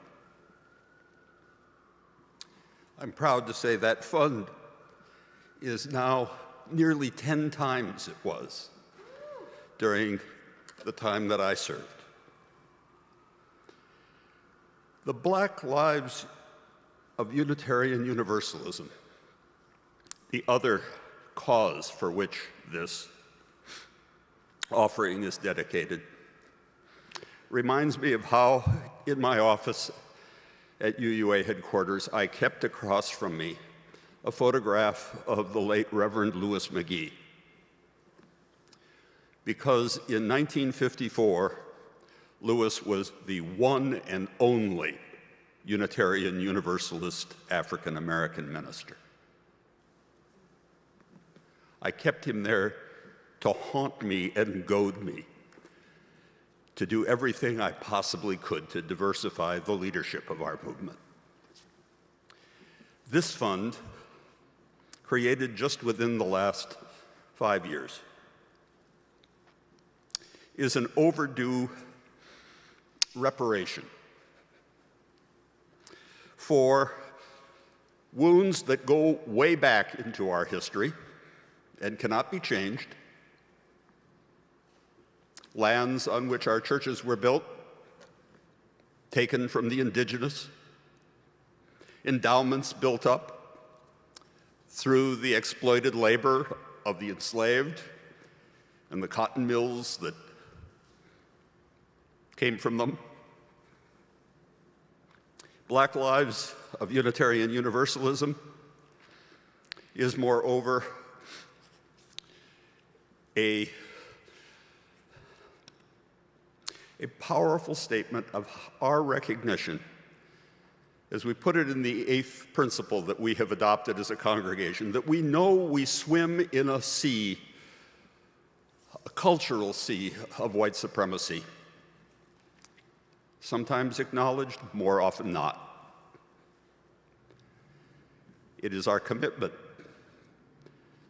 I'm proud to say that fund is now nearly 10 times it was during the time that I served. The Black lives of Unitarian Universalism, the other cause for which this offering is dedicated, reminds me of how, in my office at UUA headquarters, I kept across from me a photograph of the late Reverend Louis McGee. Because in 1954, Louis was the one and only Unitarian Universalist African American minister. I kept him there to haunt me and goad me to do everything I possibly could to diversify the leadership of our movement. This fund, created just within the last 5 years, is an overdue reparation for wounds that go way back into our history and cannot be changed, lands on which our churches were built, taken from the indigenous, endowments built up through the exploited labor of the enslaved and the cotton mills that came from them. Black Lives of Unitarian Universalism is, moreover, a powerful statement of our recognition, as we put it in the 8th principle that we have adopted as a congregation, that we know we swim in a sea, a cultural sea of white supremacy, sometimes acknowledged, more often not. It is our commitment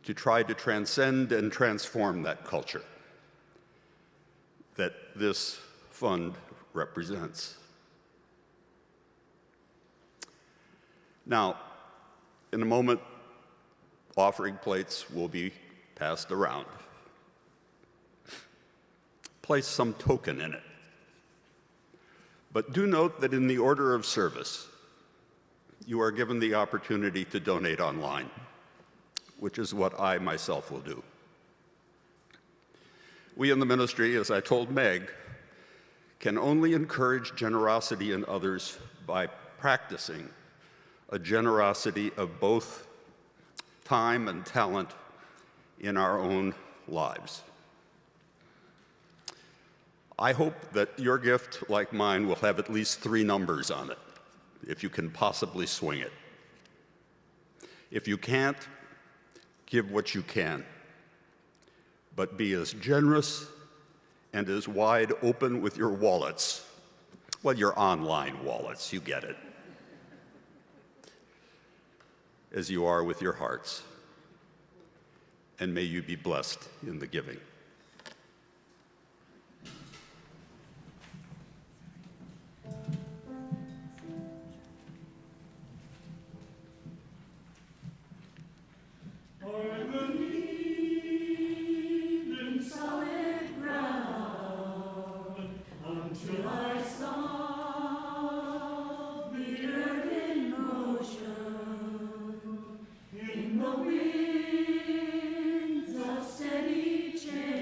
to try to transcend and transform that culture that this fund represents. Now, in a moment, offering plates will be passed around. Place some token in it. But do note that in the order of service, you are given the opportunity to donate online, which is what I myself will do. We in the ministry, as I told Meg, can only encourage generosity in others by practicing a generosity of both time and talent in our own lives. I hope that your gift, like mine, will have at least 3 numbers on it, if you can possibly swing it. If you can't, give what you can, but be as generous and as wide open with your wallets. Well, your online wallets, you get it, as you are with your hearts. And may you be blessed in the giving. Steady change.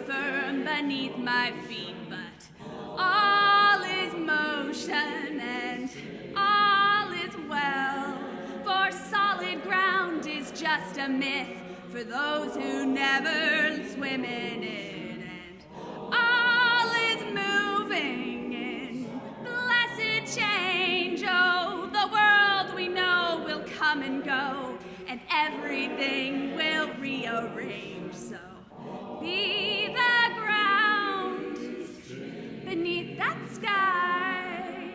firm beneath my feet, but all is motion and all is well. For solid ground is just a myth for those who never swim in it, and all is moving in blessed change. Oh, the world we know will come and go, and everything will rearrange. So be the ground beneath that sky,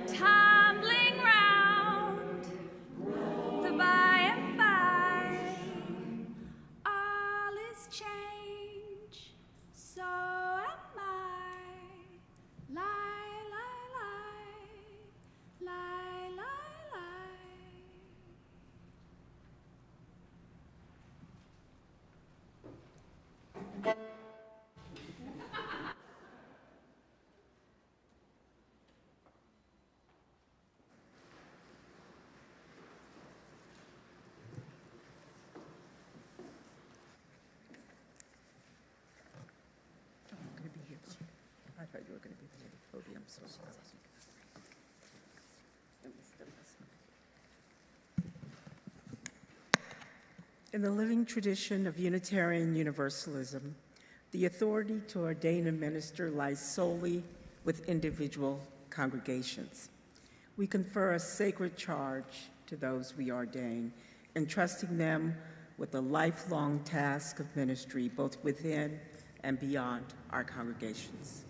tumbling round the by and by. All is change, so am I. Lie, lie, lie, lie, lie, lie. I thought you were going to be at the podium, so sorry. In the living tradition of Unitarian Universalism, the authority to ordain a minister lies solely with individual congregations. We confer a sacred charge to those we ordain, entrusting them with the lifelong task of ministry, both within and beyond our congregations.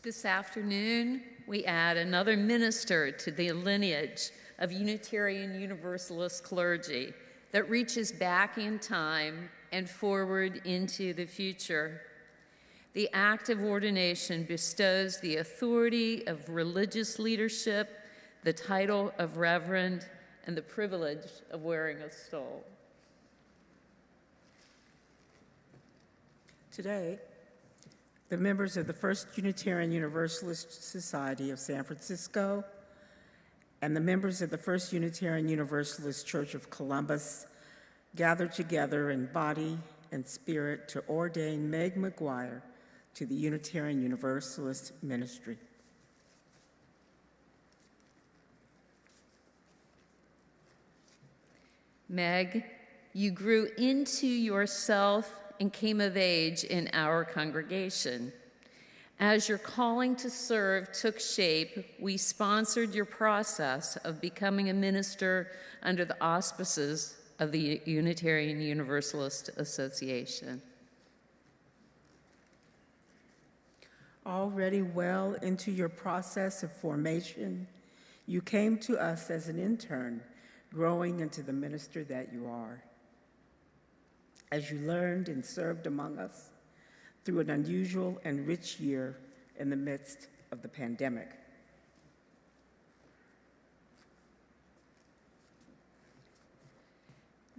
This afternoon, we add another minister to the lineage of Unitarian Universalist clergy that reaches back in time and forward into the future. The act of ordination bestows the authority of religious leadership, the title of reverend, and the privilege of wearing a stole. Today, the members of the First Unitarian Universalist Society of San Francisco and the members of the First Unitarian Universalist Church of Columbus gather together in body and spirit to ordain Meg McGuire to the Unitarian Universalist ministry. Meg, you grew into yourself and came of age in our congregation. As your calling to serve took shape, we sponsored your process of becoming a minister under the auspices of the Unitarian Universalist Association. Already well into your process of formation, you came to us as an intern, growing into the minister that you are. As you learned and served among us through an unusual and rich year in the midst of the pandemic.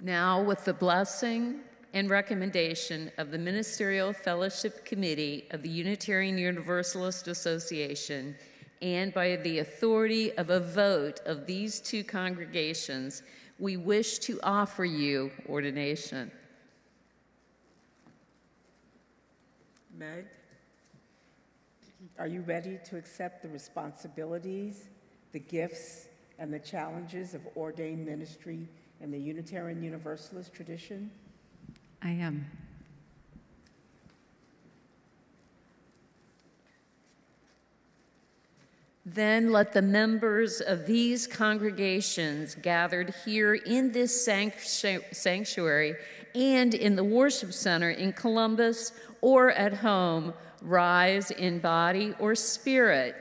Now, with the blessing and recommendation of the Ministerial Fellowship Committee of the Unitarian Universalist Association, and by the authority of a vote of these two congregations, we wish to offer you ordination. Meg, are you ready to accept the responsibilities, the gifts, and the challenges of ordained ministry in the Unitarian Universalist tradition? I am. Then let the members of these congregations gathered here in this sanctuary and in the worship center in Columbus or at home rise in body or spirit,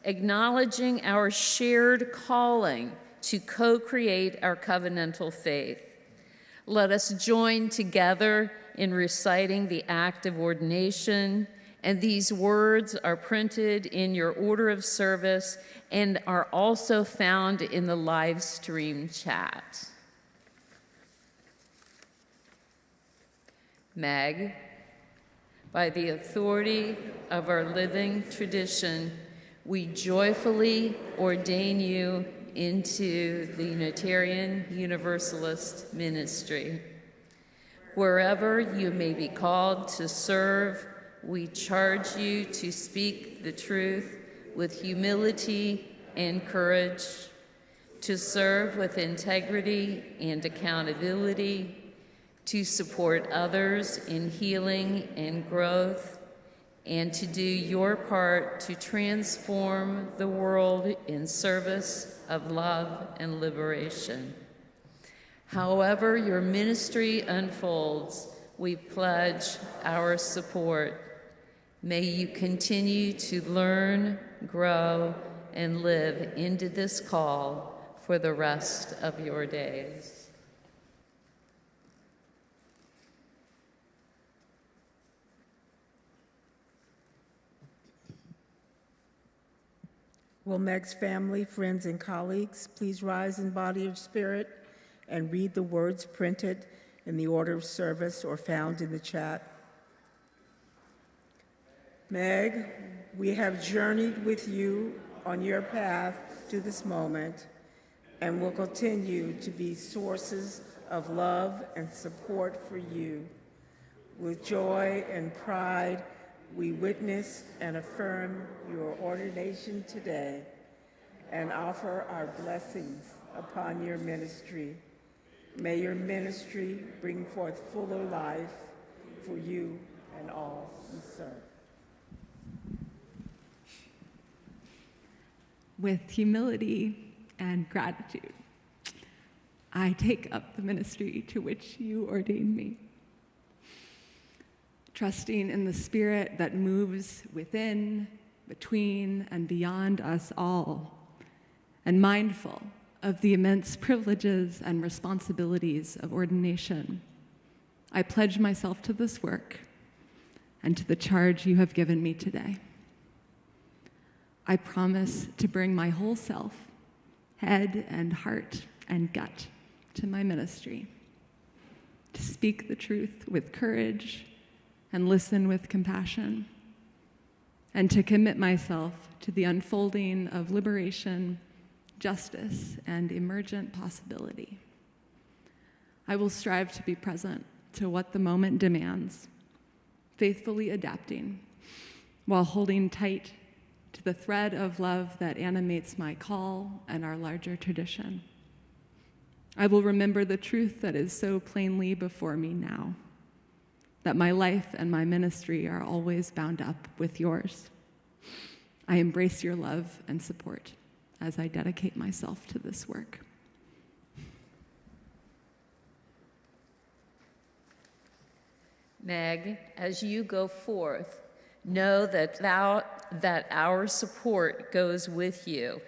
acknowledging our shared calling to co-create our covenantal faith. Let us join together in reciting the act of ordination, and these words are printed in your order of service and are also found in the live stream chat. Meg, by the authority of our living tradition, we joyfully ordain you into the Unitarian Universalist ministry. Wherever you may be called to serve, we charge you to speak the truth with humility and courage, to serve with integrity and accountability, to support others in healing and growth, and to do your part to transform the world in service of love and liberation. However your ministry unfolds, we pledge our support. May you continue to learn, grow, and live into this call for the rest of your days. Will Meg's family, friends, and colleagues please rise in body or spirit and read the words printed in the order of service or found in the chat? Meg, we have journeyed with you on your path to this moment and will continue to be sources of love and support for you. With joy and pride, we witness and affirm your ordination today and offer our blessings upon your ministry. May your ministry bring forth fuller life for you and all you serve. With humility and gratitude, I take up the ministry to which you ordained me. Trusting in the Spirit that moves within, between, and beyond us all, and mindful of the immense privileges and responsibilities of ordination, I pledge myself to this work and to the charge you have given me today. I promise to bring my whole self, head and heart and gut, to my ministry, to speak the truth with courage and listen with compassion, and to commit myself to the unfolding of liberation, justice, and emergent possibility. I will strive to be present to what the moment demands, faithfully adapting, while holding tight to the thread of love that animates my call and our larger tradition. I will remember the truth that is so plainly before me now, that my life and my ministry are always bound up with yours. I embrace your love and support as I dedicate myself to this work. Meg, as you go forth, know that our support goes with you.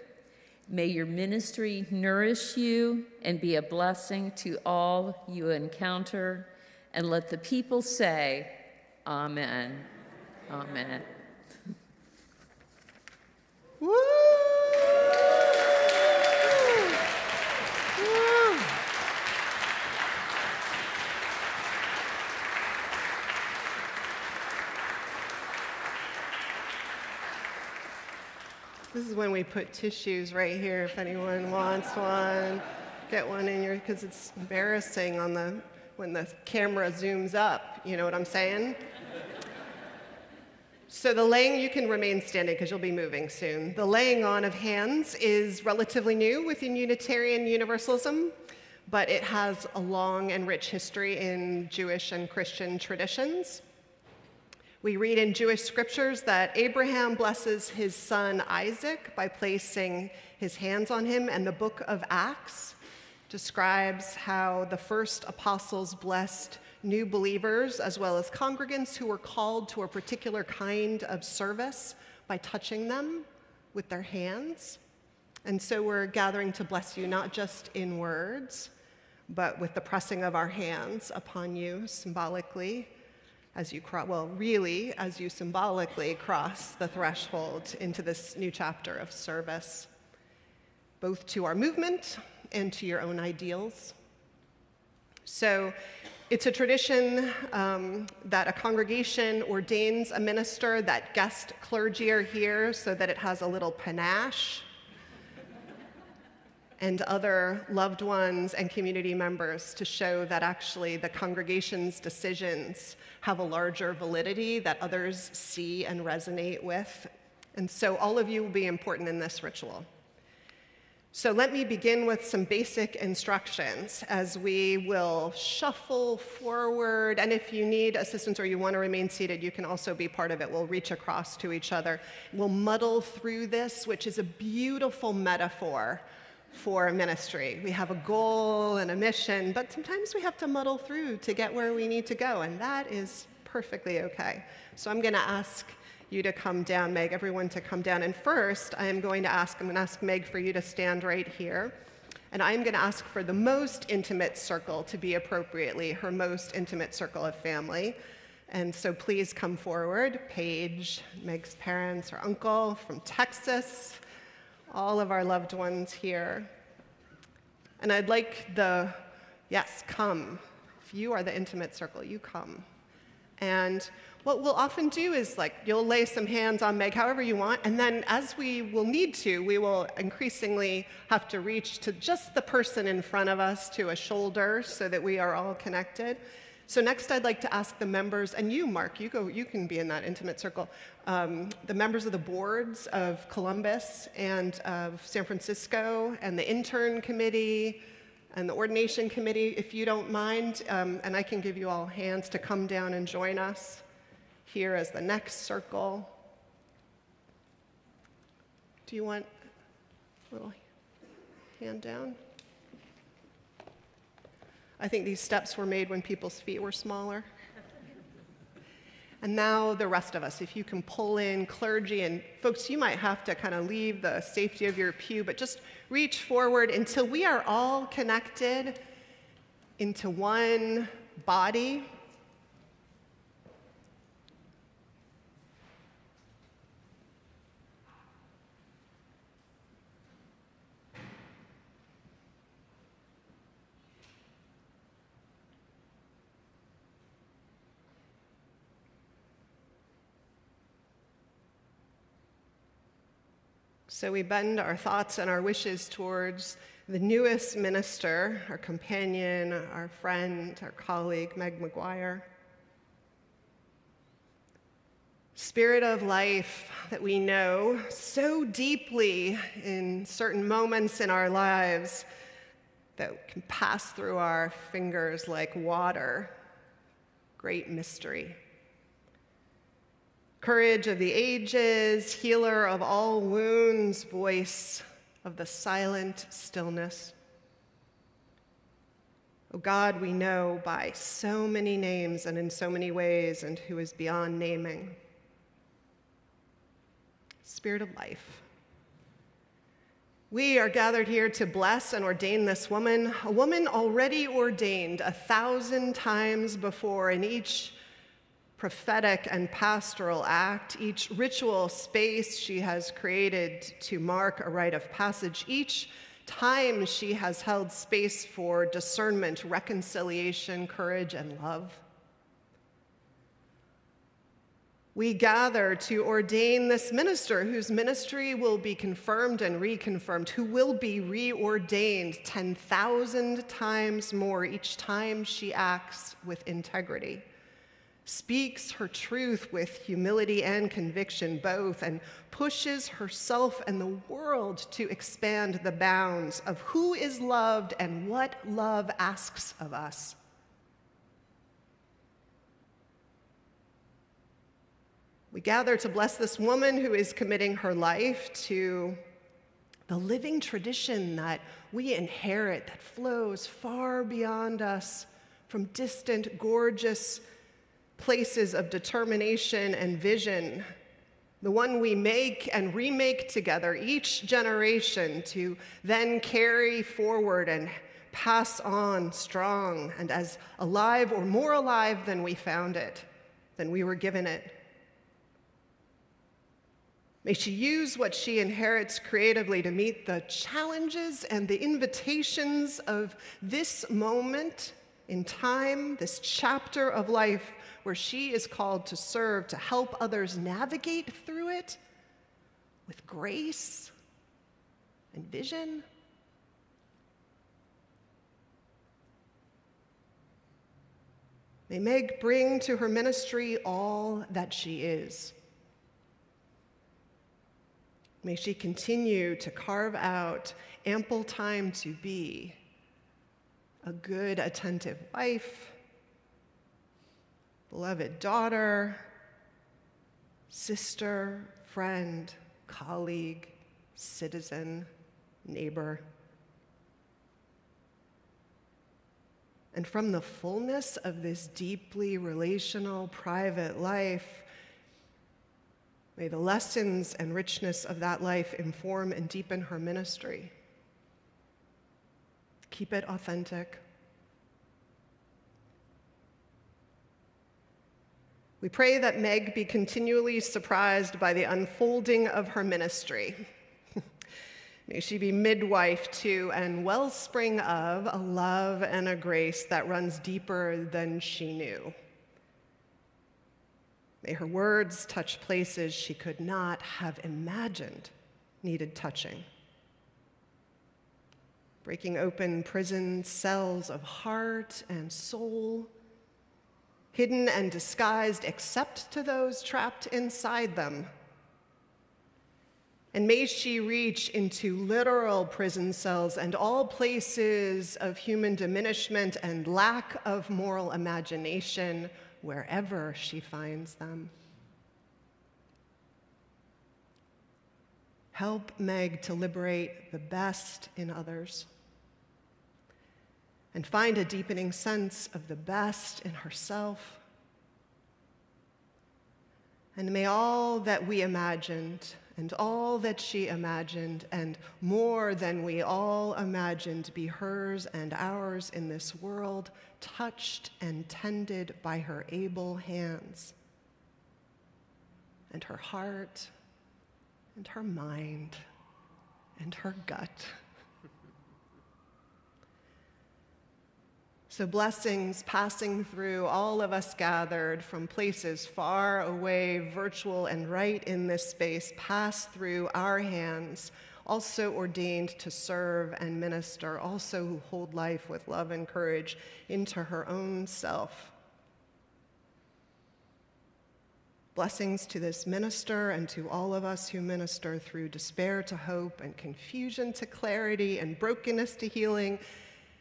May your ministry nourish you and be a blessing to all you encounter. And let the people say, Amen. Amen. Woo! Woo! This is when we put tissues right here if anyone wants one. Get one in your, because it's embarrassing on the when the camera zooms up, you know what I'm saying? So the laying, you can remain standing because you'll be moving soon. The laying on of hands is relatively new within Unitarian Universalism, but it has a long and rich history in Jewish and Christian traditions. We read in Jewish scriptures that Abraham blesses his son Isaac by placing his hands on him, and the book of Acts describes how the first apostles blessed new believers as well as congregants who were called to a particular kind of service by touching them with their hands. And so we're gathering to bless you, not just in words, but with the pressing of our hands upon you symbolically as you as you symbolically cross the threshold into this new chapter of service, both to our movement and to your own ideals. So it's a tradition that a congregation ordains a minister, that guest clergy are here so that it has a little panache. and other loved ones and community members to show that actually the congregation's decisions have a larger validity that others see and resonate with. And so all of you will be important in this ritual. So let me begin with some basic instructions as we will shuffle forward. And if you need assistance or you want to remain seated, you can also be part of it. We'll reach across to each other. We'll muddle through this, which is a beautiful metaphor for ministry. We have a goal and a mission, but sometimes we have to muddle through to get where we need to go, and that is perfectly okay. So I'm going to ask you to come down, Meg, everyone to come down. And first, I'm going to ask Meg for you to stand right here. And I'm going to ask for the most intimate circle to be appropriately her most intimate circle of family. And so please come forward. Paige, Meg's parents, her uncle from Texas, all of our loved ones here. And I'd like yes, come. If you are the intimate circle, you come. And what we'll often do is you'll lay some hands on Meg however you want, and then as we will need to, we will increasingly have to reach to just the person in front of us, to a shoulder, so that we are all connected. So next I'd like to ask the members, and you, Mark, you can be in that intimate circle, the members of the boards of Columbus and of San Francisco and the intern committee and the ordination committee, if you don't mind, and I can give you all hands to come down and join us here as the next circle. Do you want a little hand down? I think these steps were made when people's feet were smaller. And now the rest of us, if you can pull in clergy, and folks, you might have to kind of leave the safety of your pew, but just reach forward until we are all connected into one body. So we bend our thoughts and our wishes towards the newest minister, our companion, our friend, our colleague, Meg McGuire. Spirit of life that we know so deeply in certain moments in our lives that can pass through our fingers like water. Great mystery. Courage of the ages, healer of all wounds, voice of the silent stillness. Oh God, we know by so many names and in so many ways, and who is beyond naming. Spirit of life. We are gathered here to bless and ordain this woman, a woman already ordained 1,000 times before in each prophetic and pastoral act, each ritual space she has created to mark a rite of passage, each time she has held space for discernment, reconciliation, courage, and love. We gather to ordain this minister whose ministry will be confirmed and reconfirmed, who will be reordained 10,000 times more each time she acts with integrity, speaks her truth with humility and conviction both, and pushes herself and the world to expand the bounds of who is loved and what love asks of us. We gather to bless this woman who is committing her life to the living tradition that we inherit that flows far beyond us from distant, gorgeous places of determination and vision, the one we make and remake together each generation to then carry forward and pass on strong and as alive or more alive than we found it, than we were given it. May she use what she inherits creatively to meet the challenges and the invitations of this moment in time, this chapter of life where she is called to serve, to help others navigate through it with grace and vision May Meg bring to her ministry all that she is. May she continue to carve out ample time to be a good, attentive wife, beloved daughter, sister, friend, colleague, citizen, neighbor. And from the fullness of this deeply relational, private life, may the lessons and richness of that life inform and deepen her ministry. Keep it authentic. We pray that Meg be continually surprised by the unfolding of her ministry. May she be midwife to and wellspring of a love and a grace that runs deeper than she knew. May her words touch places she could not have imagined needed touching, breaking open prison cells of heart and soul, hidden and disguised except to those trapped inside them. And may she reach into literal prison cells and all places of human diminishment and lack of moral imagination wherever she finds them. Help Meg to liberate the best in others and find a deepening sense of the best in herself. And may all that we imagined and all that she imagined and more than we all imagined be hers and ours in this world, touched and tended by her able hands, and her heart, and her mind, and her gut. So blessings passing through all of us gathered from places far away, virtual and right in this space, pass through our hands, also ordained to serve and minister, also who hold life with love and courage into her own self. Blessings to this minister and to all of us who minister through despair to hope and confusion to clarity and brokenness to healing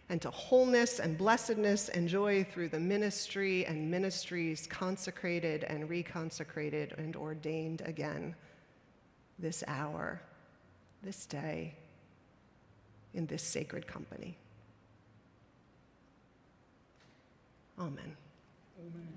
and to wholeness and blessedness and joy through the ministry and ministries consecrated and reconsecrated and ordained again this hour, this day, in this sacred company. Amen. Amen.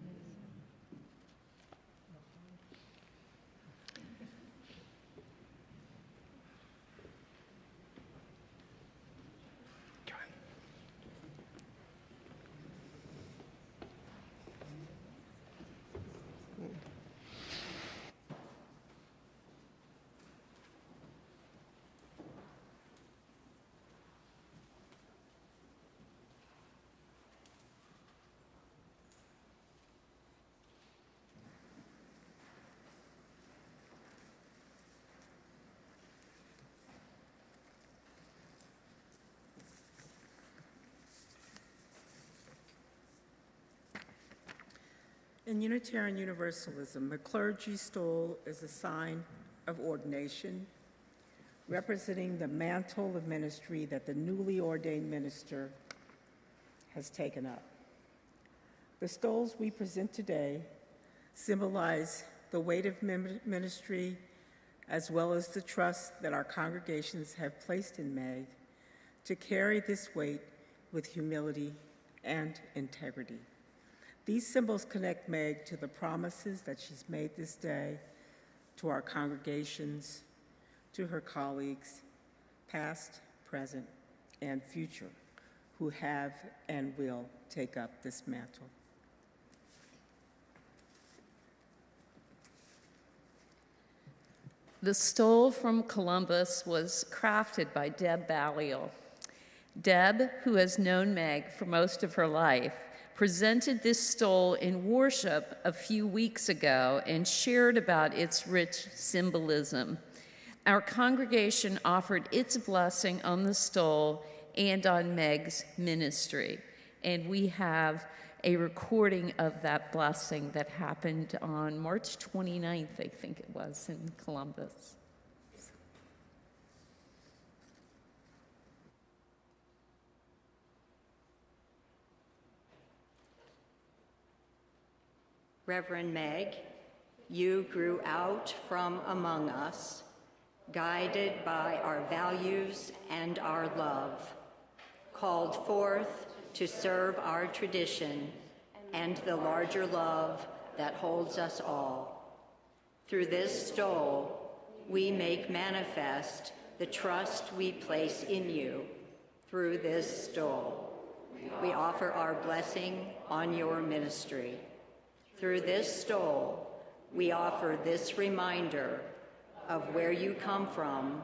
In Unitarian Universalism, the clergy stole is a sign of ordination, representing the mantle of ministry that the newly ordained minister has taken up. The stoles we present today symbolize the weight of ministry as well as the trust that our congregations have placed in Meg to carry this weight with humility and integrity. These symbols connect Meg to the promises that she's made this day, to our congregations, to her colleagues, past, present, and future, who have and will take up this mantle. The stole from Columbus was crafted by Deb Balliol. Deb, who has known Meg for most of her life, presented this stole in worship a few weeks ago and shared about its rich symbolism. Our congregation offered its blessing on the stole and on Meg's ministry. And we have a recording of that blessing that happened on March 29th, I think it was, in Columbus. Reverend Meg, you grew out from among us, guided by our values and our love, called forth to serve our tradition and the larger love that holds us all. Through this stole, we make manifest the trust we place in you. Through this stole, we offer our blessing on your ministry. Through this stole, we offer this reminder of where you come from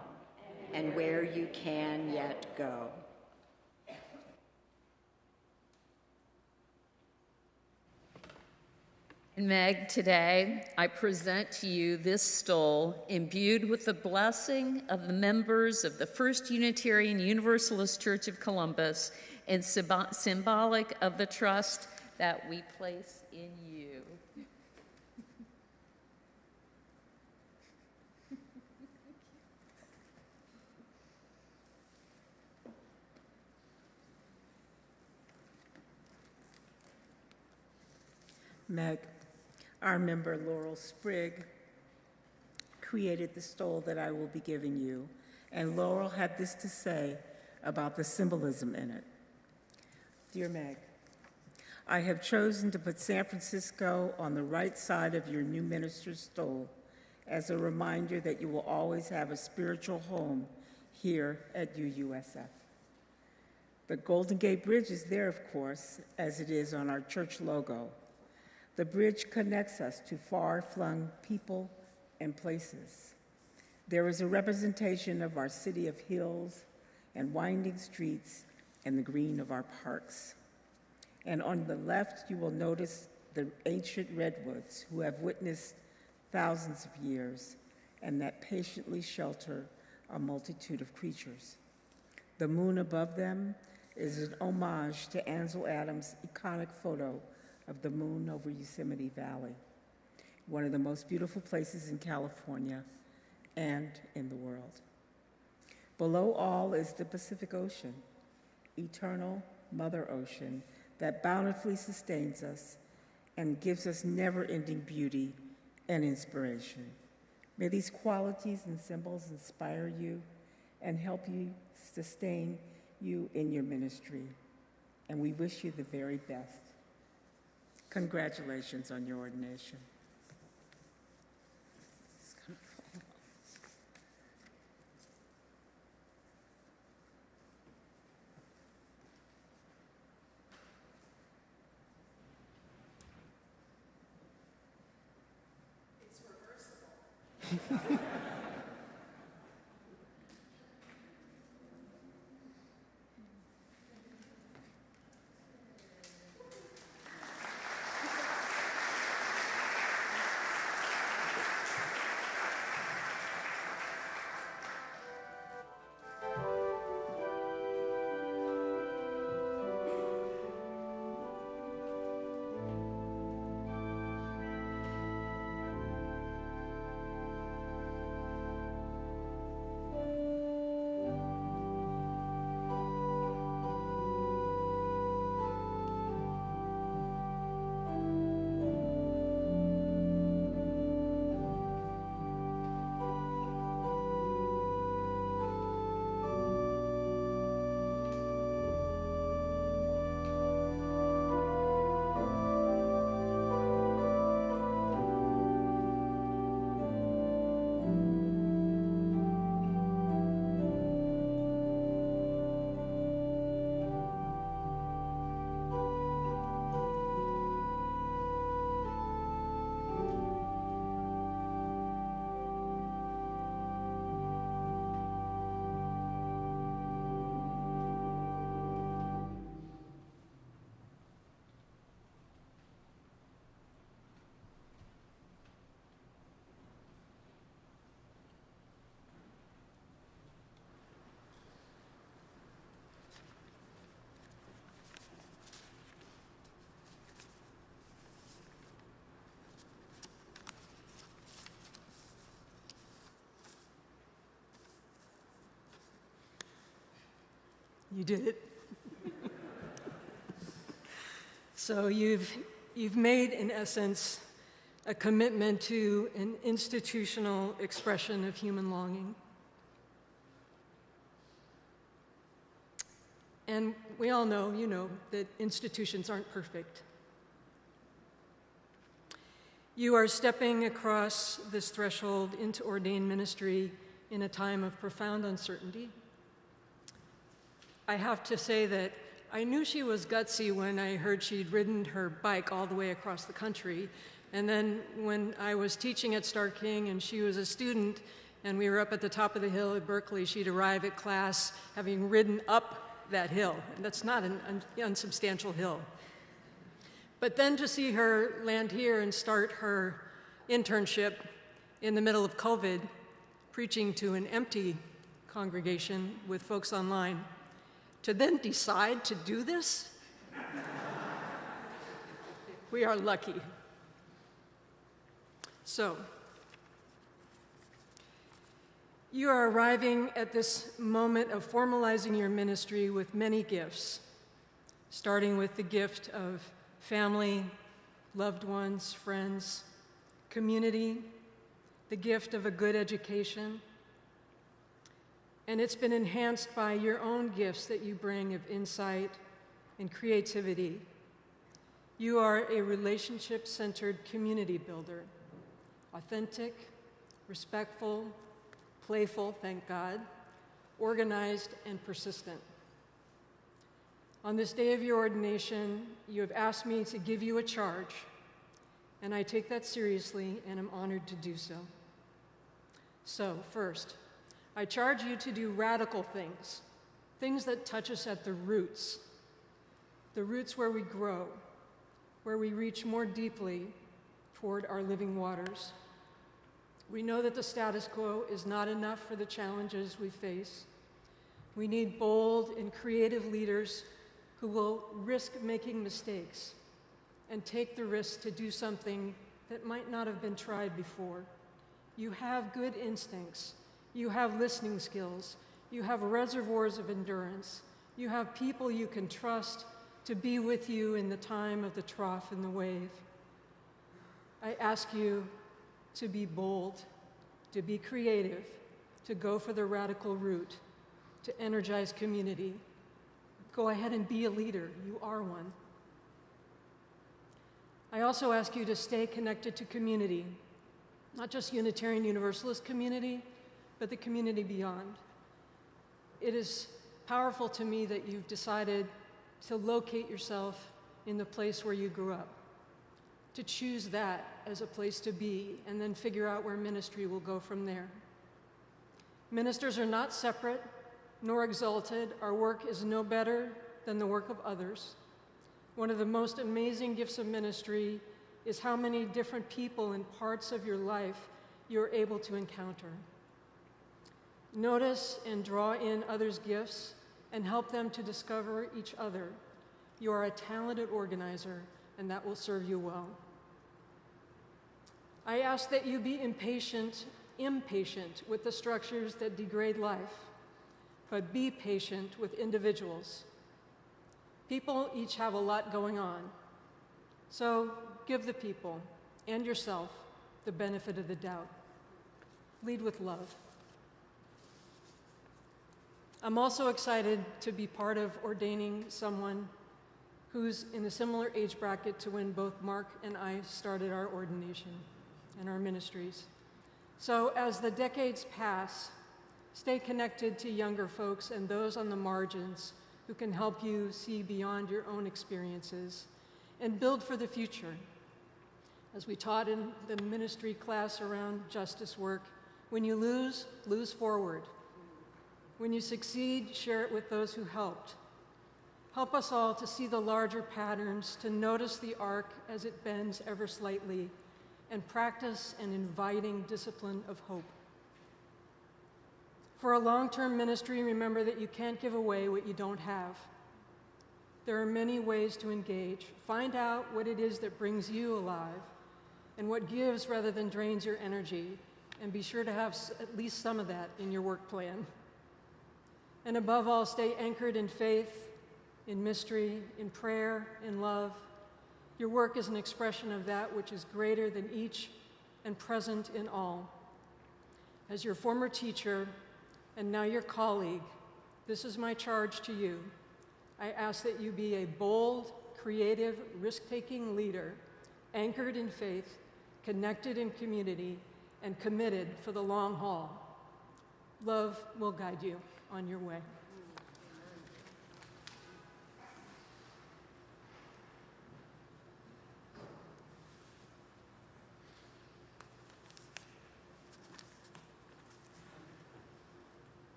and where you can yet go. And Meg, today I present to you this stole imbued with the blessing of the members of the First Unitarian Universalist Church of Columbus and symbolic of the trust that we place in you. Meg, our member Laurel Sprigg created the stole that I will be giving you, and Laurel had this to say about the symbolism in it. Dear Meg, I have chosen to put San Francisco on the right side of your new minister's stole as a reminder that you will always have a spiritual home here at UUSF. The Golden Gate Bridge is there, of course, as it is on our church logo. The bridge connects us to far-flung people and places. There is a representation of our city of hills and winding streets and the green of our parks. And on the left, you will notice the ancient redwoods who have witnessed thousands of years and that patiently shelter a multitude of creatures. The moon above them is an homage to Ansel Adams' iconic photo of the moon over Yosemite Valley, one of the most beautiful places in California and in the world. Below all is the Pacific Ocean, eternal Mother Ocean that bountifully sustains us and gives us never-ending beauty and inspiration. May these qualities and symbols inspire you and help you sustain you in your ministry. And we wish you the very best. Congratulations on your ordination. It's reversible. You did it. So you've made, in essence, a commitment to an institutional expression of human longing. And we all know, you know, that institutions aren't perfect. You are stepping across this threshold into ordained ministry in a time of profound uncertainty. I have to say that I knew she was gutsy when I heard she'd ridden her bike all the way across the country. And then when I was teaching at Starr King and she was a student and we were up at the top of the hill at Berkeley, she'd arrive at class having ridden up that hill. And that's not an unsubstantial hill. But then to see her land here and start her internship in the middle of COVID, preaching to an empty congregation with folks online, to then decide to do this? We are lucky. So, you are arriving at this moment of formalizing your ministry with many gifts, starting with the gift of family, loved ones, friends, community, the gift of a good education, and it's been enhanced by your own gifts that you bring of insight and creativity. You are a relationship-centered community builder, authentic, respectful, playful, thank God, organized, and persistent. On this day of your ordination, you have asked me to give you a charge, and I take that seriously and am honored to do so. So, first, I charge you to do radical things, things that touch us at the roots where we grow, where we reach more deeply toward our living waters. We know that the status quo is not enough for the challenges we face. We need bold and creative leaders who will risk making mistakes and take the risk to do something that might not have been tried before. You have good instincts. You have listening skills. You have reservoirs of endurance. You have people you can trust to be with you in the time of the trough and the wave. I ask you to be bold, to be creative, to go for the radical route, to energize community. Go ahead and be a leader. You are one. I also ask you to stay connected to community, not just Unitarian Universalist community, but the community beyond. It is powerful to me that you've decided to locate yourself in the place where you grew up, to choose that as a place to be, and then figure out where ministry will go from there. Ministers are not separate nor exalted. Our work is no better than the work of others. One of the most amazing gifts of ministry is how many different people and parts of your life you're able to encounter. Notice and draw in others' gifts and help them to discover each other. You are a talented organizer, and that will serve you well. I ask that you be impatient with the structures that degrade life, but be patient with individuals. People each have a lot going on, so give the people and yourself the benefit of the doubt. Lead with love. I'm also excited to be part of ordaining someone who's in a similar age bracket to when both Mark and I started our ordination and our ministries. So as the decades pass, stay connected to younger folks and those on the margins who can help you see beyond your own experiences and build for the future. As we taught in the ministry class around justice work, when you lose, lose forward. When you succeed, share it with those who helped. Help us all to see the larger patterns, to notice the arc as it bends ever slightly, and practice an inviting discipline of hope. For a long-term ministry, remember that you can't give away what you don't have. There are many ways to engage. Find out what it is that brings you alive and what gives rather than drains your energy, and be sure to have at least some of that in your work plan. And above all, stay anchored in faith, in mystery, in prayer, in love. Your work is an expression of that which is greater than each and present in all. As your former teacher and now your colleague, this is my charge to you. I ask that you be a bold, creative, risk-taking leader, anchored in faith, connected in community, and committed for the long haul. Love will guide you on your way.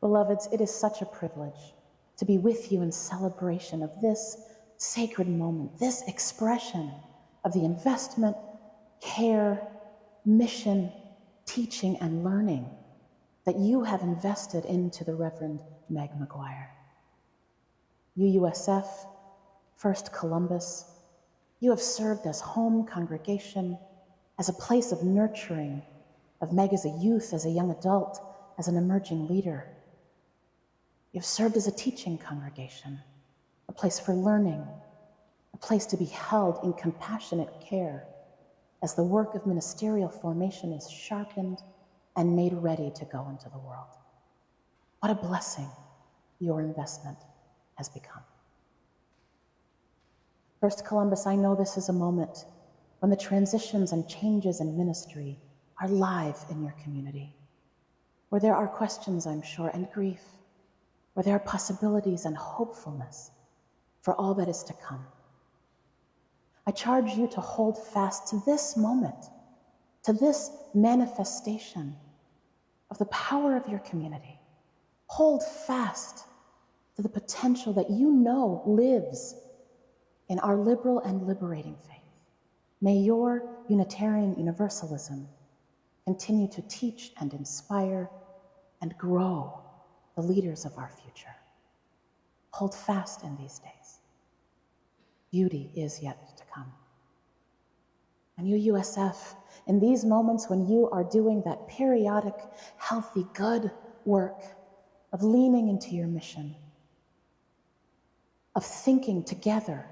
Beloveds, it is such a privilege to be with you in celebration of this sacred moment, this expression of the investment, care, mission, teaching, and learning that you have invested into the Reverend Meg McGuire. UUSF, First Columbus, you have served as home congregation, as a place of nurturing of Meg as a youth, as a young adult, as an emerging leader. You've served as a teaching congregation, a place for learning, a place to be held in compassionate care as the work of ministerial formation is sharpened and made ready to go into the world. What a blessing your investment has become. First Columbus, I know this is a moment when the transitions and changes in ministry are live in your community, where there are questions, I'm sure, and grief, where there are possibilities and hopefulness for all that is to come. I charge you to hold fast to this moment, to this manifestation of the power of your community. Hold fast to the potential that you know lives in our liberal and liberating faith. May your Unitarian Universalism continue to teach and inspire and grow the leaders of our future. Hold fast in these days. Beauty is yet to come. And UUSF, in these moments when you are doing that periodic, healthy, good work of leaning into your mission, of thinking together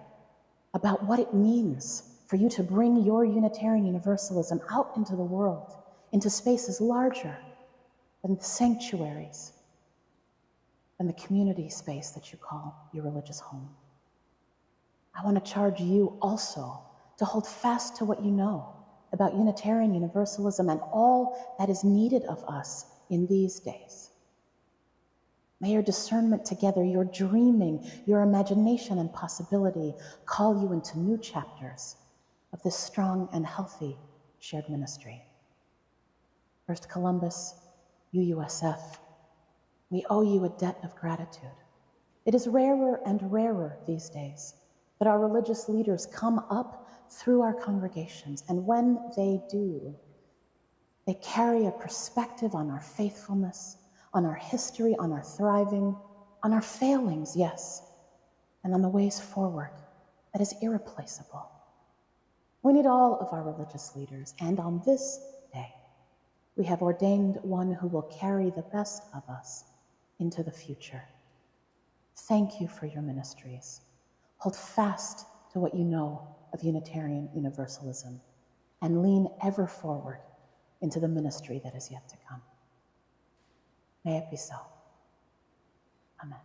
about what it means for you to bring your Unitarian Universalism out into the world, into spaces larger than the sanctuaries and the community space that you call your religious home. I want to charge you also to hold fast to what you know about Unitarian Universalism and all that is needed of us in these days. May your discernment together, your dreaming, your imagination and possibility call you into new chapters of this strong and healthy shared ministry. First Columbus, UUSF, we owe you a debt of gratitude. It is rarer and rarer these days that our religious leaders come up through our congregations, and when they do, they carry a perspective on our faithfulness, on our history, on our thriving, on our failings, yes, and on the ways forward that is irreplaceable. We need all of our religious leaders, and on this day, we have ordained one who will carry the best of us into the future. Thank you for your ministries. Hold fast to what you know of Unitarian Universalism and lean ever forward into the ministry that is yet to come. May it be so. Amen.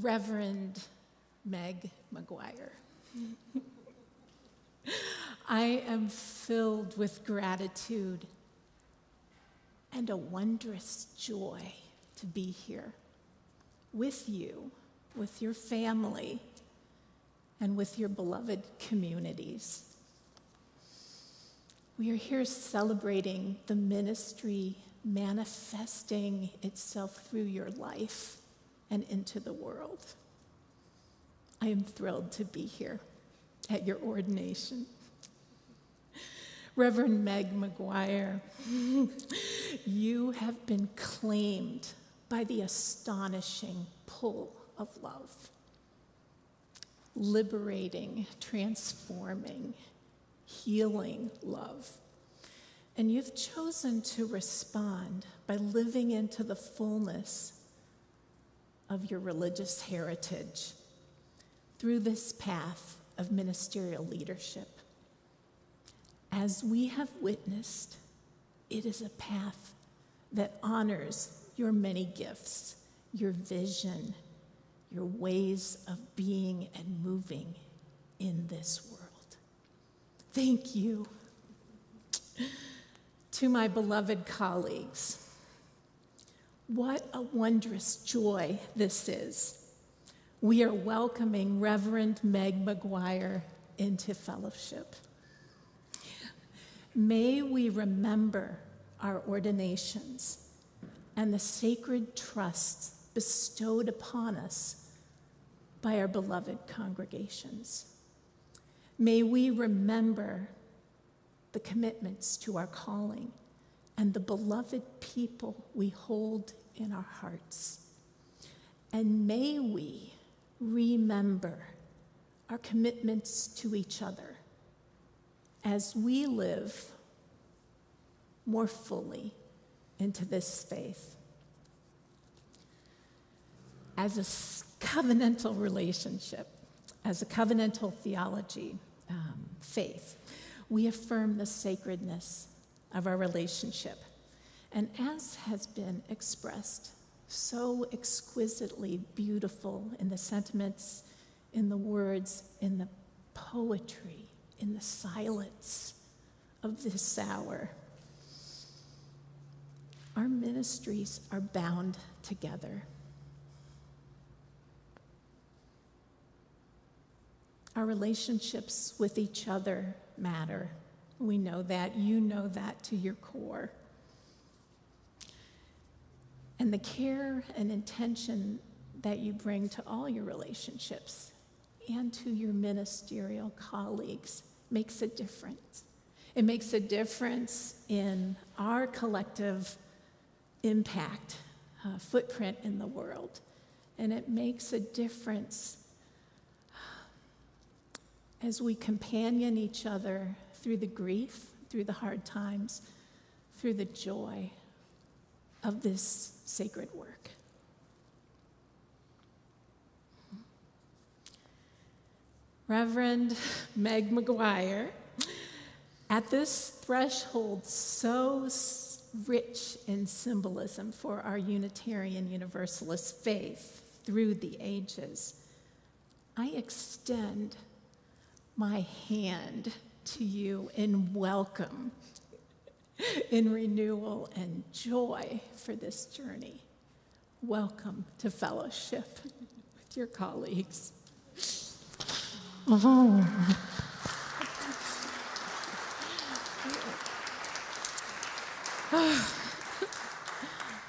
Reverend Meg McGuire. I am filled with gratitude and a wondrous joy to be here with you, with your family, and with your beloved communities. We are here celebrating the ministry manifesting itself through your life and into the world. I am thrilled to be here at your ordination. Reverend Meg McGuire, you have been claimed by the astonishing pull of love, liberating, transforming, healing love. And you've chosen to respond by living into the fullness of your religious heritage through this path of ministerial leadership. As we have witnessed, it is a path that honors your many gifts, your vision, your ways of being and moving in this world. Thank you. To my beloved colleagues, what a wondrous joy this is. We are welcoming Reverend Meg McGuire into fellowship. May we remember our ordinations and the sacred trusts bestowed upon us by our beloved congregations. May we remember the commitments to our calling and the beloved people we hold in our hearts. And may we remember our commitments to each other as we live more fully into this faith. As a covenantal relationship, as a covenantal theology, faith, we affirm the sacredness of our relationship. And as has been expressed so exquisitely beautiful in the sentiments, in the words, in the poetry, in the silence of this hour, our ministries are bound together. Our relationships with each other matter. We know that. You know that to your core. And the care and intention that you bring to all your relationships and to your ministerial colleagues makes a difference. It makes a difference in our collective impact, footprint in the world. And it makes a difference as we companion each other through the grief, through the hard times, through the joy of this sacred work. Reverend Meg McGuire, at this threshold so rich in symbolism for our Unitarian Universalist faith through the ages, I extend my hand to you in welcome, in renewal and joy for this journey. Welcome to fellowship with your colleagues.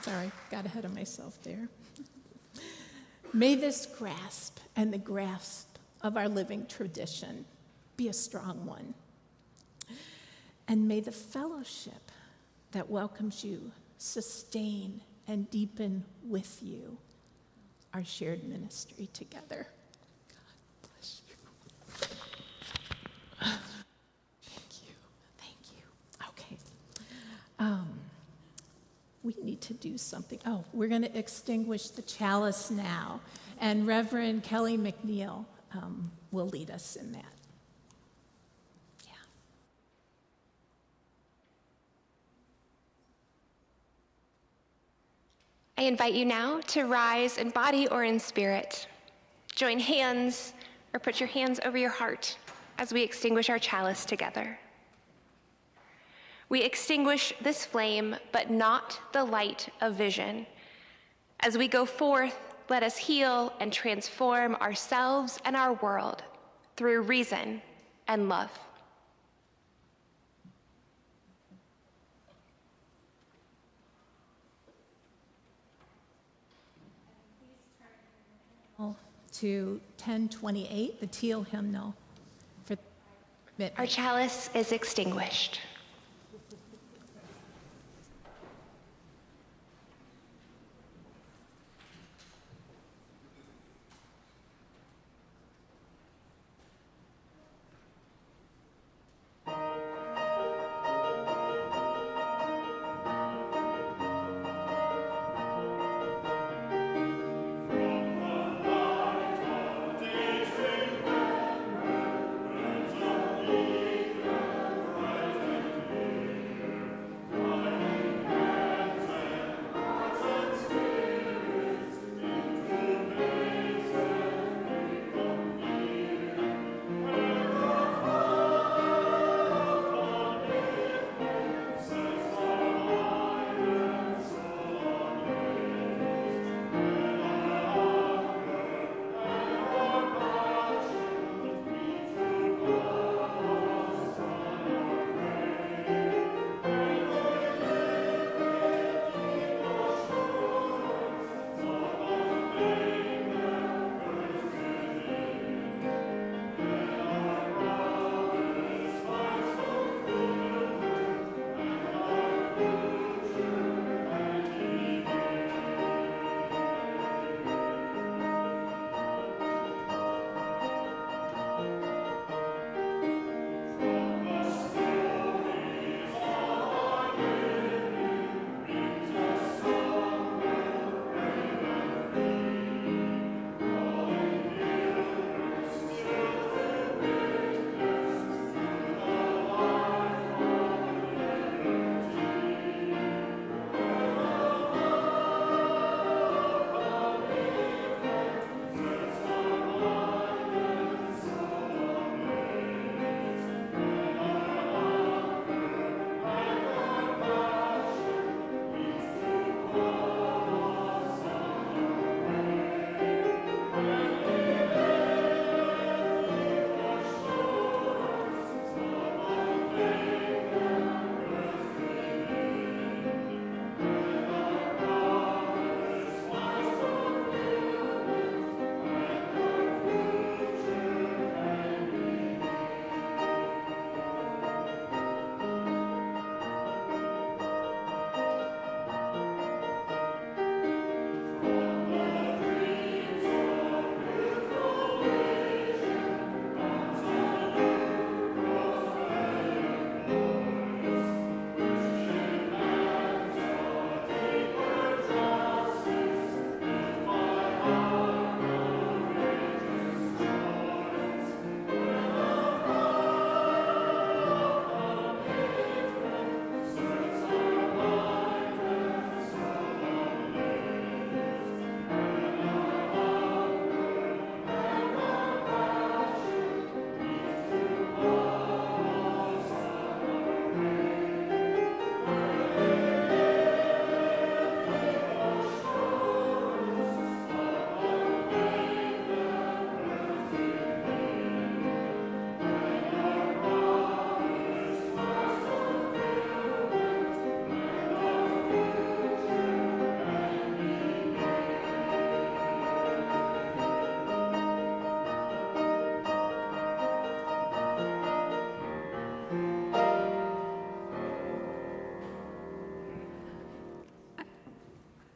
Sorry, got ahead of myself there. May this grasp and the grasp of our living tradition be a strong one. And may the fellowship that welcomes you sustain and deepen with you our shared ministry together. God bless you. Thank you. Okay. We need to do something. Oh, we're going to extinguish the chalice now. And Reverend Kelly McNeil will lead us in that. I invite you now to rise in body or in spirit Join hands or put your hands over your heart as we extinguish our chalice together. We extinguish this flame, but not the light of vision. As we go forth, let us heal and transform ourselves and our world through reason and love. To 1028, the teal hymnal. Our chalice is extinguished.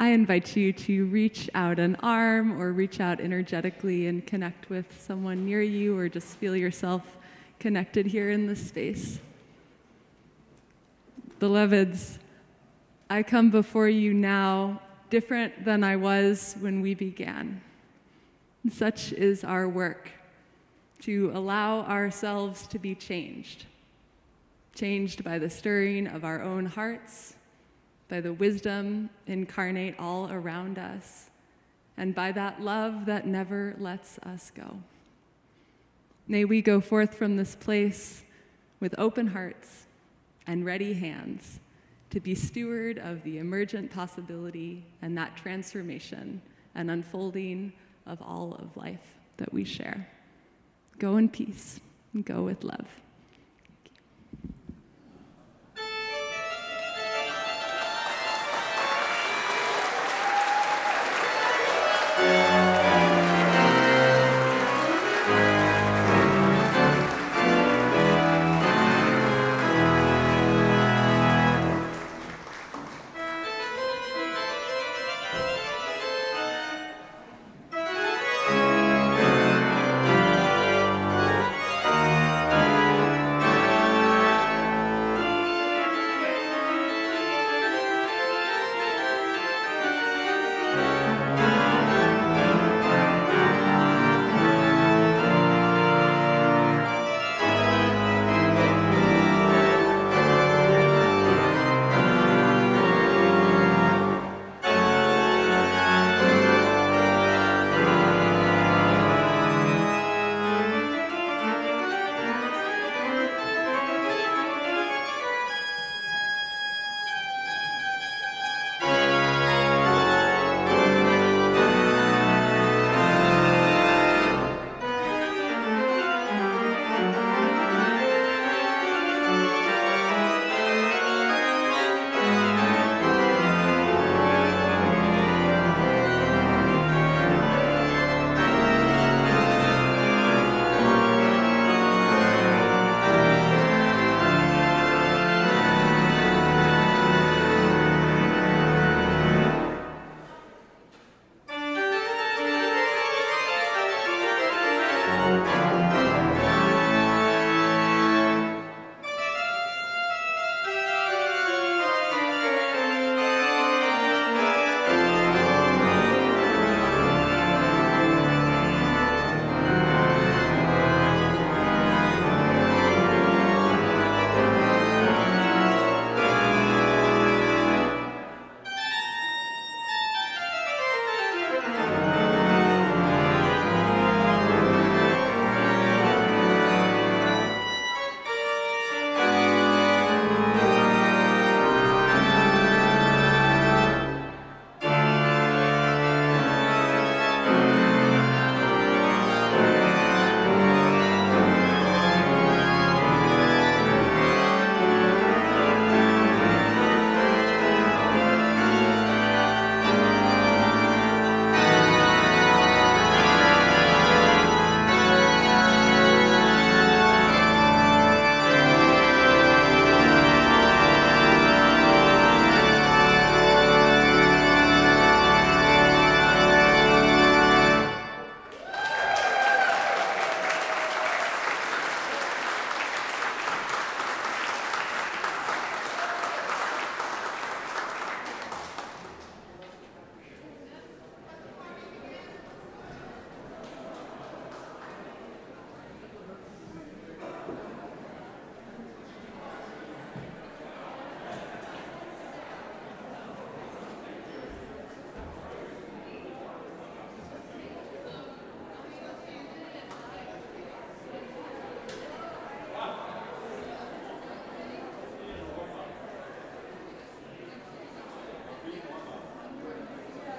I invite you to reach out an arm or reach out energetically and connect with someone near you, or just feel yourself connected here in this space. Beloveds, I come before you now different than I was when we began. Such is our work, to allow ourselves to be changed by the stirring of our own hearts, by the wisdom incarnate all around us, and by that love that never lets us go. May we go forth from this place with open hearts and ready hands to be steward of the emergent possibility and that transformation and unfolding of all of life that we share. Go in peace and go with love.